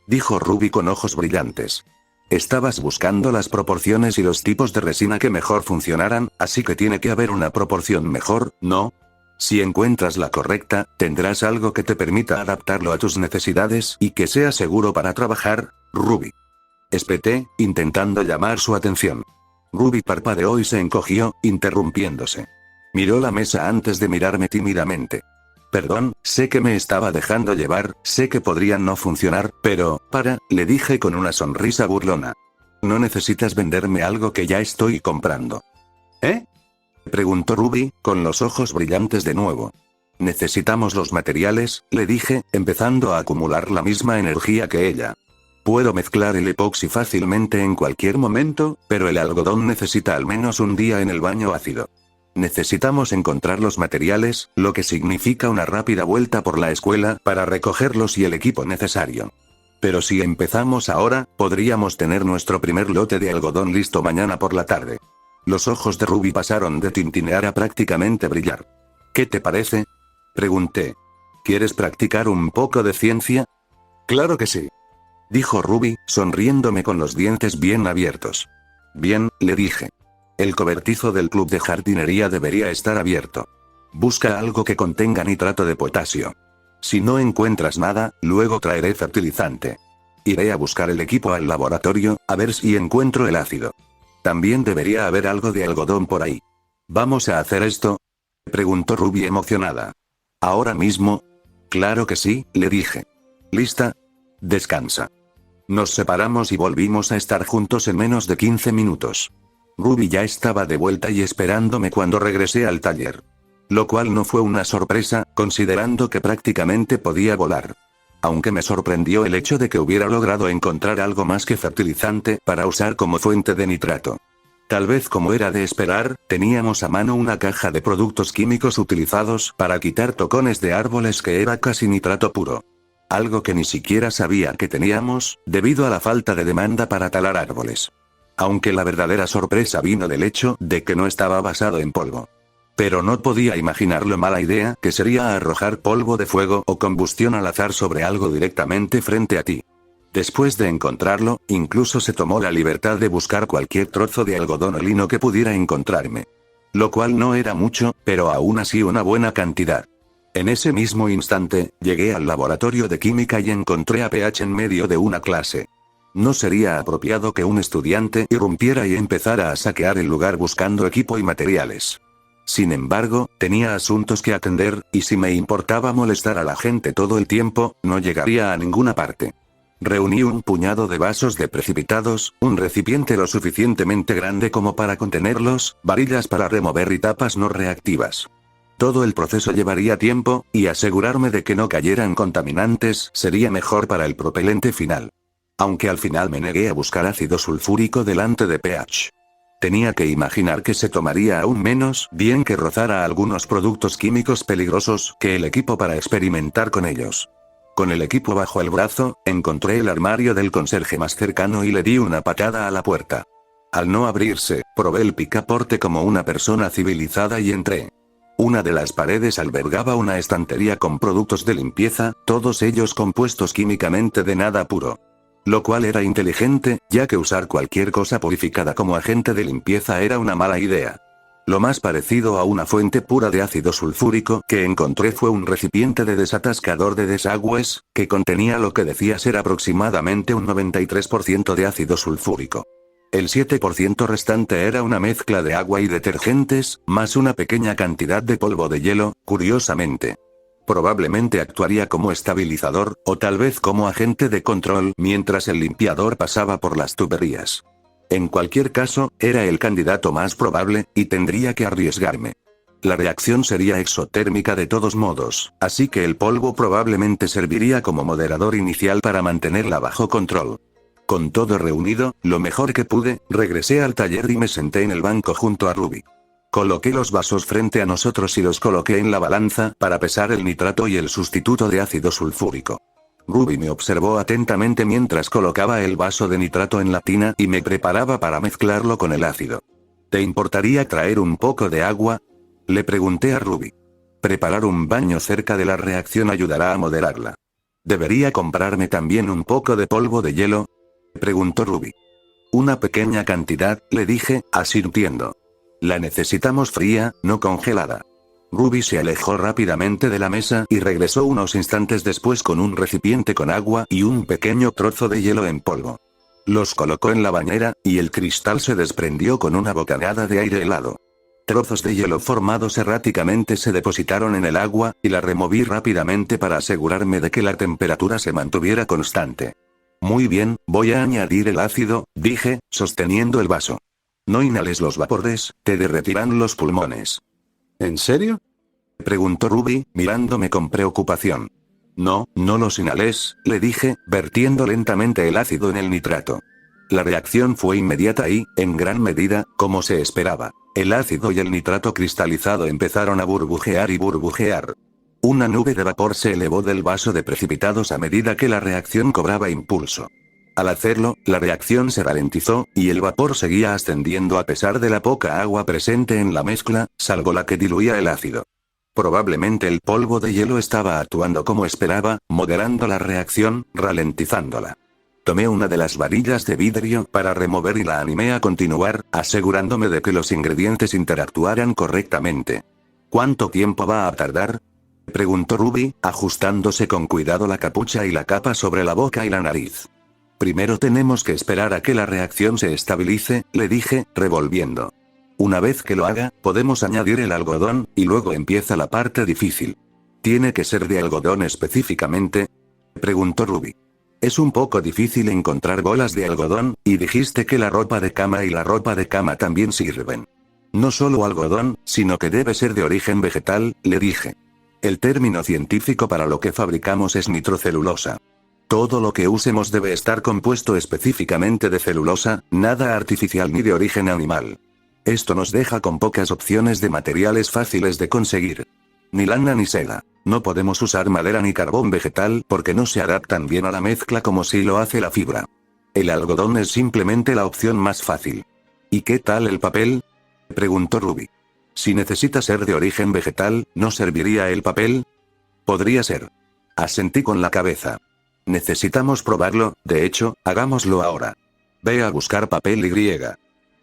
Dijo Ruby con ojos brillantes. Estabas buscando las proporciones y los tipos de resina que mejor funcionaran, así que tiene que haber una proporción mejor, ¿no? Si encuentras la correcta, tendrás algo que te permita adaptarlo a tus necesidades y que sea seguro para trabajar, Ruby. Espeté, intentando llamar su atención. Ruby parpadeó y se encogió, interrumpiéndose. Miró la mesa antes de mirarme tímidamente. Perdón, sé que me estaba dejando llevar, sé que podrían no funcionar, pero, le dije con una sonrisa burlona. No necesitas venderme algo que ya estoy comprando. ¿Eh? Preguntó Ruby, con los ojos brillantes de nuevo. Necesitamos los materiales, le dije, empezando a acumular la misma energía que ella. Puedo mezclar el epoxi fácilmente en cualquier momento, pero el algodón necesita al menos un día en el baño ácido. Necesitamos encontrar los materiales, lo que significa una rápida vuelta por la escuela para recogerlos y el equipo necesario. Pero si empezamos ahora, podríamos tener nuestro primer lote de algodón listo mañana por la tarde. Los ojos de Ruby pasaron de tintinear a prácticamente brillar. ¿Qué te parece? Pregunté. ¿Quieres practicar un poco de ciencia? Claro que sí. Dijo Ruby, sonriéndome con los dientes bien abiertos. Bien, le dije. El cobertizo del club de jardinería debería estar abierto. Busca algo que contenga nitrato de potasio. Si no encuentras nada, luego traeré fertilizante. Iré a buscar el equipo al laboratorio, a ver si encuentro el ácido. También debería haber algo de algodón por ahí. ¿Vamos a hacer esto? Preguntó Ruby emocionada. ¿Ahora mismo? Claro que sí, le dije. ¿Lista? Descansa. Nos separamos y volvimos a estar juntos en menos de 15 minutos. Ruby ya estaba de vuelta y esperándome cuando regresé al taller. Lo cual no fue una sorpresa, considerando que prácticamente podía volar. Aunque me sorprendió el hecho de que hubiera logrado encontrar algo más que fertilizante para usar como fuente de nitrato. Tal vez como era de esperar, teníamos a mano una caja de productos químicos utilizados para quitar tocones de árboles que era casi nitrato puro. Algo que ni siquiera sabía que teníamos, debido a la falta de demanda para talar árboles. Aunque la verdadera sorpresa vino del hecho de que no estaba basado en polvo. Pero no podía imaginar lo mala idea que sería arrojar polvo de fuego o combustión al azar sobre algo directamente frente a ti. Después de encontrarlo, incluso se tomó la libertad de buscar cualquier trozo de algodón o lino que pudiera encontrarme. Lo cual no era mucho, pero aún así una buena cantidad. En ese mismo instante, llegué al laboratorio de química y encontré a PH en medio de una clase. No sería apropiado que un estudiante irrumpiera y empezara a saquear el lugar buscando equipo y materiales. Sin embargo, tenía asuntos que atender, y si me importaba molestar a la gente todo el tiempo, no llegaría a ninguna parte. Reuní un puñado de vasos de precipitados, un recipiente lo suficientemente grande como para contenerlos, varillas para remover y tapas no reactivas. Todo el proceso llevaría tiempo, y asegurarme de que no cayeran contaminantes sería mejor para el propelente final. Aunque al final me negué a buscar ácido sulfúrico delante de PH. Tenía que imaginar que se tomaría aún menos bien que rozara algunos productos químicos peligrosos que el equipo para experimentar con ellos. Con el equipo bajo el brazo, encontré el armario del conserje más cercano y le di una patada a la puerta. Al no abrirse, probé el picaporte como una persona civilizada y entré. Una de las paredes albergaba una estantería con productos de limpieza, todos ellos compuestos químicamente de nada puro. Lo cual era inteligente, ya que usar cualquier cosa purificada como agente de limpieza era una mala idea. Lo más parecido a una fuente pura de ácido sulfúrico que encontré fue un recipiente de desatascador de desagües, que contenía lo que decía ser aproximadamente un 93% de ácido sulfúrico. El 7% restante era una mezcla de agua y detergentes, más una pequeña cantidad de polvo de hielo, curiosamente. Probablemente actuaría como estabilizador, o tal vez como agente de control mientras el limpiador pasaba por las tuberías. En cualquier caso, era el candidato más probable, y tendría que arriesgarme. La reacción sería exotérmica de todos modos, así que el polvo probablemente serviría como moderador inicial para mantenerla bajo control. Con todo reunido, lo mejor que pude, regresé al taller y me senté en el banco junto a Ruby. Coloqué los vasos frente a nosotros y los coloqué en la balanza para pesar el nitrato y el sustituto de ácido sulfúrico. Ruby me observó atentamente mientras colocaba el vaso de nitrato en la tina y me preparaba para mezclarlo con el ácido. ¿Te importaría traer un poco de agua? Le pregunté a Ruby. Preparar un baño cerca de la reacción ayudará a moderarla. ¿Debería comprarme también un poco de polvo de hielo? Preguntó Ruby. Una pequeña cantidad, le dije, asintiendo. La necesitamos fría, no congelada. Ruby se alejó rápidamente de la mesa y regresó unos instantes después con un recipiente con agua y un pequeño trozo de hielo en polvo. Los colocó en la bañera, y el cristal se desprendió con una bocanada de aire helado. Trozos de hielo formados erráticamente se depositaron en el agua, y la removí rápidamente para asegurarme de que la temperatura se mantuviera constante. Muy bien, voy a añadir el ácido, dije, sosteniendo el vaso. No inhales los vapores, te derretirán los pulmones. ¿En serio?, preguntó Ruby, mirándome con preocupación. No, no los inhales, le dije, vertiendo lentamente el ácido en el nitrato. La reacción fue inmediata y, en gran medida, como se esperaba. El ácido y el nitrato cristalizado empezaron a burbujear y burbujear. Una nube de vapor se elevó del vaso de precipitados a medida que la reacción cobraba impulso. Al hacerlo, la reacción se ralentizó, y el vapor seguía ascendiendo a pesar de la poca agua presente en la mezcla, salvo la que diluía el ácido. Probablemente el polvo de hielo estaba actuando como esperaba, moderando la reacción, ralentizándola. Tomé una de las varillas de vidrio para remover y la animé a continuar, asegurándome de que los ingredientes interactuaran correctamente. ¿Cuánto tiempo va a tardar?, preguntó Ruby, ajustándose con cuidado la capucha y la capa sobre la boca y la nariz. Primero tenemos que esperar a que la reacción se estabilice, le dije, revolviendo. Una vez que lo haga, podemos añadir el algodón, y luego empieza la parte difícil. ¿Tiene que ser de algodón específicamente?, preguntó Ruby. Es un poco difícil encontrar bolas de algodón, y dijiste que la ropa de cama y la ropa de cama también sirven. No solo algodón, sino que debe ser de origen vegetal, le dije. El término científico para lo que fabricamos es nitrocelulosa. Todo lo que usemos debe estar compuesto específicamente de celulosa, nada artificial ni de origen animal. Esto nos deja con pocas opciones de materiales fáciles de conseguir. Ni lana ni seda. No podemos usar madera ni carbón vegetal porque no se adaptan bien a la mezcla como si lo hace la fibra. El algodón es simplemente la opción más fácil. ¿Y qué tal el papel?, preguntó Ruby. Si necesita ser de origen vegetal, ¿no serviría el papel? Podría ser. Asentí con la cabeza. Necesitamos probarlo, de hecho, hagámoslo ahora. Ve a buscar papel y.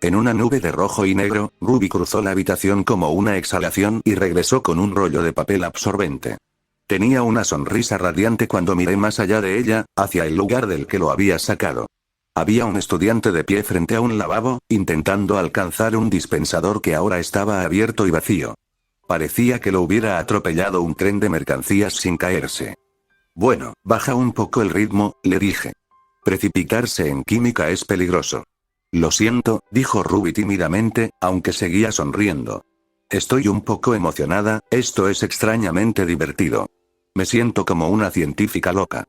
En una nube de rojo y negro, Ruby cruzó la habitación como una exhalación y regresó con un rollo de papel absorbente. Tenía una sonrisa radiante cuando miré más allá de ella, hacia el lugar del que lo había sacado. Había un estudiante de pie frente a un lavabo, intentando alcanzar un dispensador que ahora estaba abierto y vacío. Parecía que lo hubiera atropellado un tren de mercancías sin caerse. Bueno, baja un poco el ritmo, le dije. Precipitarse en química es peligroso. Lo siento, dijo Ruby tímidamente, aunque seguía sonriendo. Estoy un poco emocionada, esto es extrañamente divertido. Me siento como una científica loca.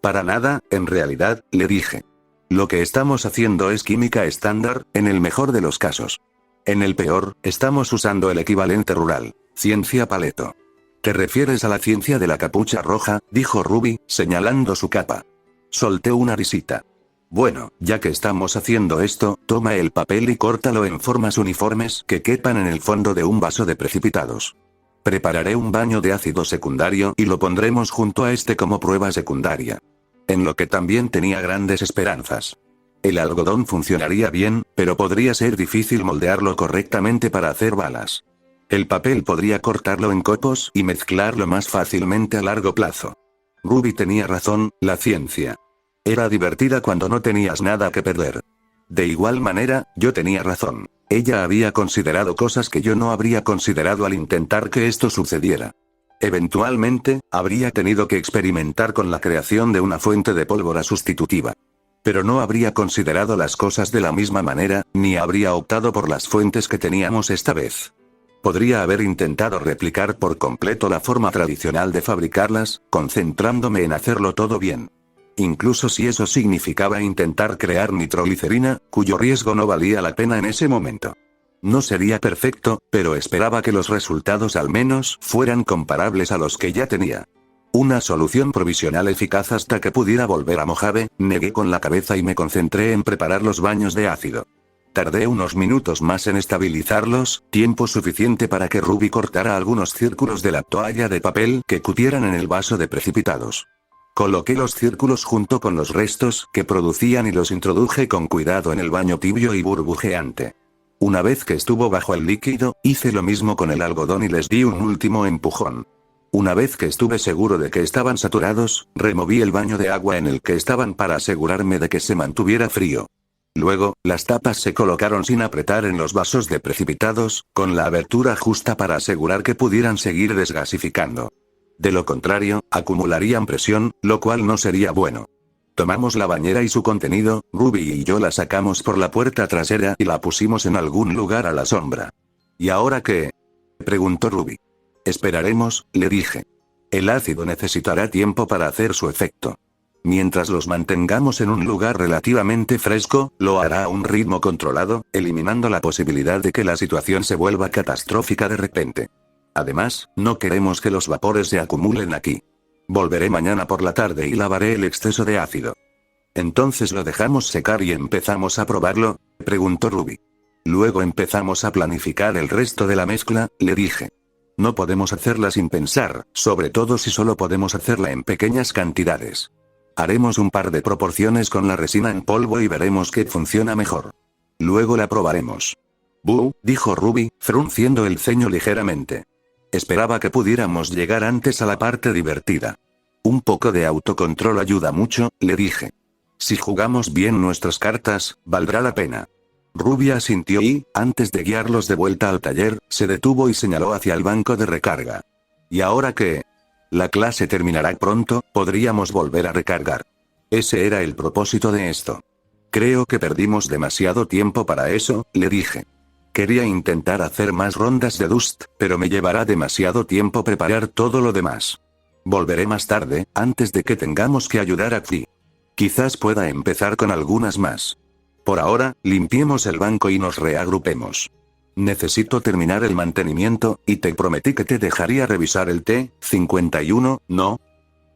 Para nada, en realidad, le dije. Lo que estamos haciendo es química estándar, en el mejor de los casos. En el peor, estamos usando el equivalente rural, ciencia paleto. ¿Te refieres a la ciencia de la capucha roja?, dijo Ruby, señalando su capa. Solté una risita. Bueno, ya que estamos haciendo esto, toma el papel y córtalo en formas uniformes que quepan en el fondo de un vaso de precipitados. Prepararé un baño de ácido secundario y lo pondremos junto a este como prueba secundaria. En lo que también tenía grandes esperanzas. El algodón funcionaría bien, pero podría ser difícil moldearlo correctamente para hacer balas. El papel podría cortarlo en copos y mezclarlo más fácilmente a largo plazo. Ruby tenía razón, la ciencia era divertida cuando no tenías nada que perder. De igual manera, yo tenía razón. Ella había considerado cosas que yo no habría considerado al intentar que esto sucediera. Eventualmente, habría tenido que experimentar con la creación de una fuente de pólvora sustitutiva. Pero no habría considerado las cosas de la misma manera, ni habría optado por las fuentes que teníamos esta vez. Podría haber intentado replicar por completo la forma tradicional de fabricarlas, concentrándome en hacerlo todo bien. Incluso si eso significaba intentar crear nitroglicerina, cuyo riesgo no valía la pena en ese momento. No sería perfecto, pero esperaba que los resultados al menos fueran comparables a los que ya tenía. Una solución provisional eficaz hasta que pudiera volver a Mojave, negué con la cabeza y me concentré en preparar los baños de ácido. Tardé unos minutos más en estabilizarlos, tiempo suficiente para que Ruby cortara algunos círculos de la toalla de papel que cupieran en el vaso de precipitados. Coloqué los círculos junto con los restos que producían y los introduje con cuidado en el baño tibio y burbujeante. Una vez que estuvo bajo el líquido, hice lo mismo con el algodón y les di un último empujón. Una vez que estuve seguro de que estaban saturados, removí el baño de agua en el que estaban para asegurarme de que se mantuviera frío. Luego, las tapas se colocaron sin apretar en los vasos de precipitados, con la abertura justa para asegurar que pudieran seguir desgasificando. De lo contrario, acumularían presión, lo cual no sería bueno. Tomamos la bañera y su contenido, Ruby y yo la sacamos por la puerta trasera y la pusimos en algún lugar a la sombra. ¿Y ahora qué?, preguntó Ruby. Esperaremos, le dije. El ácido necesitará tiempo para hacer su efecto. Mientras los mantengamos en un lugar relativamente fresco, lo hará a un ritmo controlado, eliminando la posibilidad de que la situación se vuelva catastrófica de repente. Además, no queremos que los vapores se acumulen aquí. Volveré mañana por la tarde y lavaré el exceso de ácido. ¿Entonces lo dejamos secar y empezamos a probarlo?, preguntó Ruby. Luego empezamos a planificar el resto de la mezcla, le dije. No podemos hacerla sin pensar, sobre todo si solo podemos hacerla en pequeñas cantidades. Haremos un par de proporciones con la resina en polvo y veremos qué funciona mejor. Luego la probaremos. «Buh», dijo Ruby, frunciendo el ceño ligeramente. Esperaba que pudiéramos llegar antes a la parte divertida. Un poco de autocontrol ayuda mucho, le dije. Si jugamos bien nuestras cartas, valdrá la pena. Ruby asintió y, antes de guiarlos de vuelta al taller, se detuvo y señaló hacia el banco de recarga. ¿Y ahora qué? La clase terminará pronto, podríamos volver a recargar. Ese era el propósito de esto. Creo que perdimos demasiado tiempo para eso, le dije. Quería intentar hacer más rondas de Dust, pero me llevará demasiado tiempo preparar todo lo demás. Volveré más tarde, antes de que tengamos que ayudar a Xi. Quizás pueda empezar con algunas más. Por ahora, limpiemos el banco y nos reagrupemos. Necesito terminar el mantenimiento, y te prometí que te dejaría revisar el T-51, ¿no?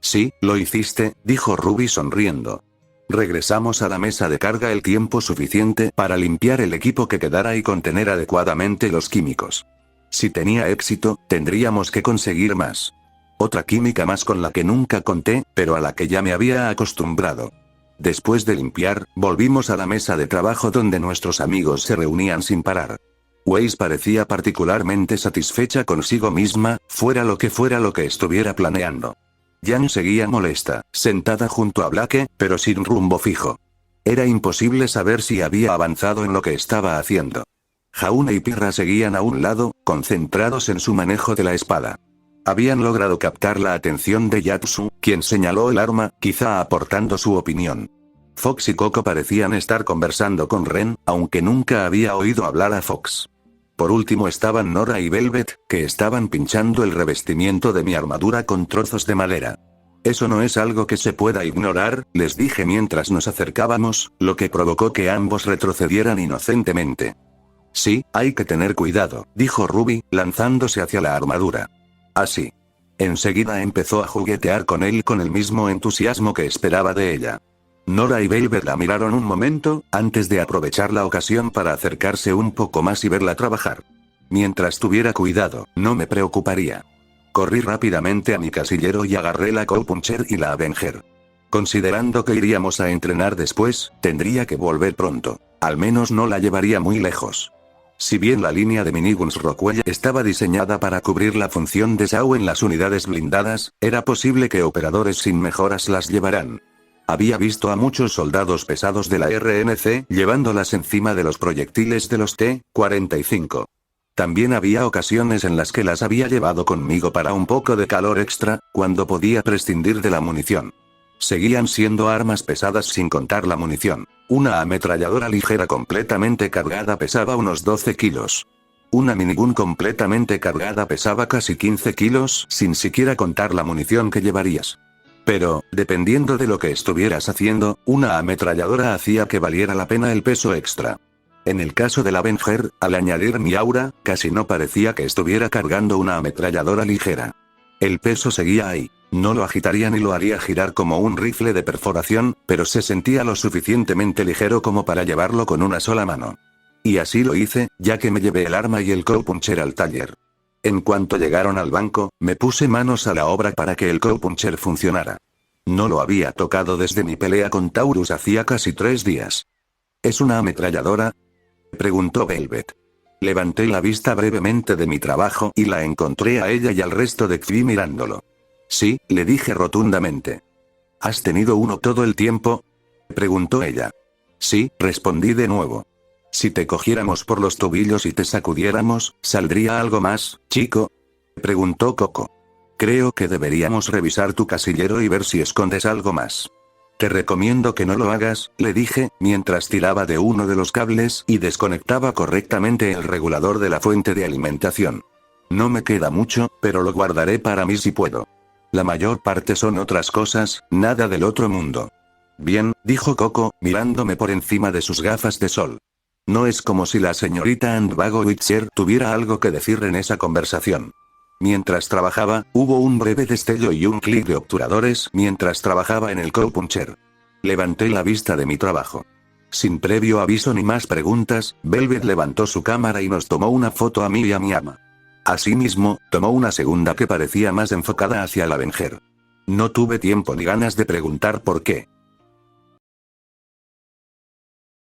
Sí, lo hiciste, dijo Ruby sonriendo. Regresamos a la mesa de carga el tiempo suficiente para limpiar el equipo que quedara y contener adecuadamente los químicos. Si tenía éxito, tendríamos que conseguir más. Otra química más con la que nunca conté, pero a la que ya me había acostumbrado. Después de limpiar, volvimos a la mesa de trabajo donde nuestros amigos se reunían sin parar. Weiss parecía particularmente satisfecha consigo misma, fuera lo que estuviera planeando. Jan seguía molesta, sentada junto a Blake, pero sin rumbo fijo. Era imposible saber si había avanzado en lo que estaba haciendo. Jauna y Pirra seguían a un lado, concentrados en su manejo de la espada. Habían logrado captar la atención de Yatsu, quien señaló el arma, quizá aportando su opinión. Fox y Coco parecían estar conversando con Ren, aunque nunca había oído hablar a Fox. Por último estaban Nora y Velvet, que estaban pinchando el revestimiento de mi armadura con trozos de madera. Eso no es algo que se pueda ignorar, les dije mientras nos acercábamos, lo que provocó que ambos retrocedieran inocentemente. Sí, hay que tener cuidado, dijo Ruby, lanzándose hacia la armadura. Así. Enseguida empezó a juguetear con él con el mismo entusiasmo que esperaba de ella. Nora y Velvet la miraron un momento, antes de aprovechar la ocasión para acercarse un poco más y verla trabajar. Mientras tuviera cuidado, no me preocuparía. Corrí rápidamente a mi casillero y agarré la Cowpuncher y la Avenger. Considerando que iríamos a entrenar después, tendría que volver pronto. Al menos no la llevaría muy lejos. Si bien la línea de miniguns Rockwell estaba diseñada para cubrir la función de SAU en las unidades blindadas, era posible que operadores sin mejoras las llevaran. Había visto a muchos soldados pesados de la RNC llevándolas encima de los proyectiles de los T-45. También había ocasiones en las que las había llevado conmigo para un poco de calor extra, cuando podía prescindir de la munición. Seguían siendo armas pesadas sin contar la munición. Una ametralladora ligera completamente cargada pesaba unos 12 kilos. Una minigun completamente cargada pesaba casi 15 kilos, sin siquiera contar la munición que llevarías. Pero, dependiendo de lo que estuvieras haciendo, una ametralladora hacía que valiera la pena el peso extra. En el caso del Avenger, al añadir mi aura, casi no parecía que estuviera cargando una ametralladora ligera. El peso seguía ahí. No lo agitaría ni lo haría girar como un rifle de perforación, pero se sentía lo suficientemente ligero como para llevarlo con una sola mano. Y así lo hice, ya que me llevé el arma y el Cowpuncher al taller. En cuanto llegaron al banco, me puse manos a la obra para que el Cowpuncher funcionara. No lo había tocado desde mi pelea con Taurus hacía casi 3 días. ¿Es una ametralladora?, preguntó Velvet. Levanté la vista brevemente de mi trabajo y la encontré a ella y al resto de Xvi mirándolo. Sí, le dije rotundamente. ¿Has tenido uno todo el tiempo? Preguntó ella. Sí, respondí de nuevo. Si te cogiéramos por los tobillos y te sacudiéramos, ¿saldría algo más, chico? Preguntó Coco. Creo que deberíamos revisar tu casillero y ver si escondes algo más. Te recomiendo que no lo hagas, le dije, mientras tiraba de uno de los cables y desconectaba correctamente el regulador de la fuente de alimentación. No me queda mucho, pero lo guardaré para mí si puedo. La mayor parte son otras cosas, nada del otro mundo. Bien, dijo Coco, mirándome por encima de sus gafas de sol. No es como si la señorita Andvago Witcher tuviera algo que decir en esa conversación. Mientras trabajaba, hubo un breve destello y un clic de obturadores mientras trabajaba en el cowpuncher. Levanté la vista de mi trabajo. Sin previo aviso ni más preguntas, Velvet levantó su cámara y nos tomó una foto a mí y a mi ama. Asimismo, tomó una segunda que parecía más enfocada hacia la Avenger. No tuve tiempo ni ganas de preguntar por qué.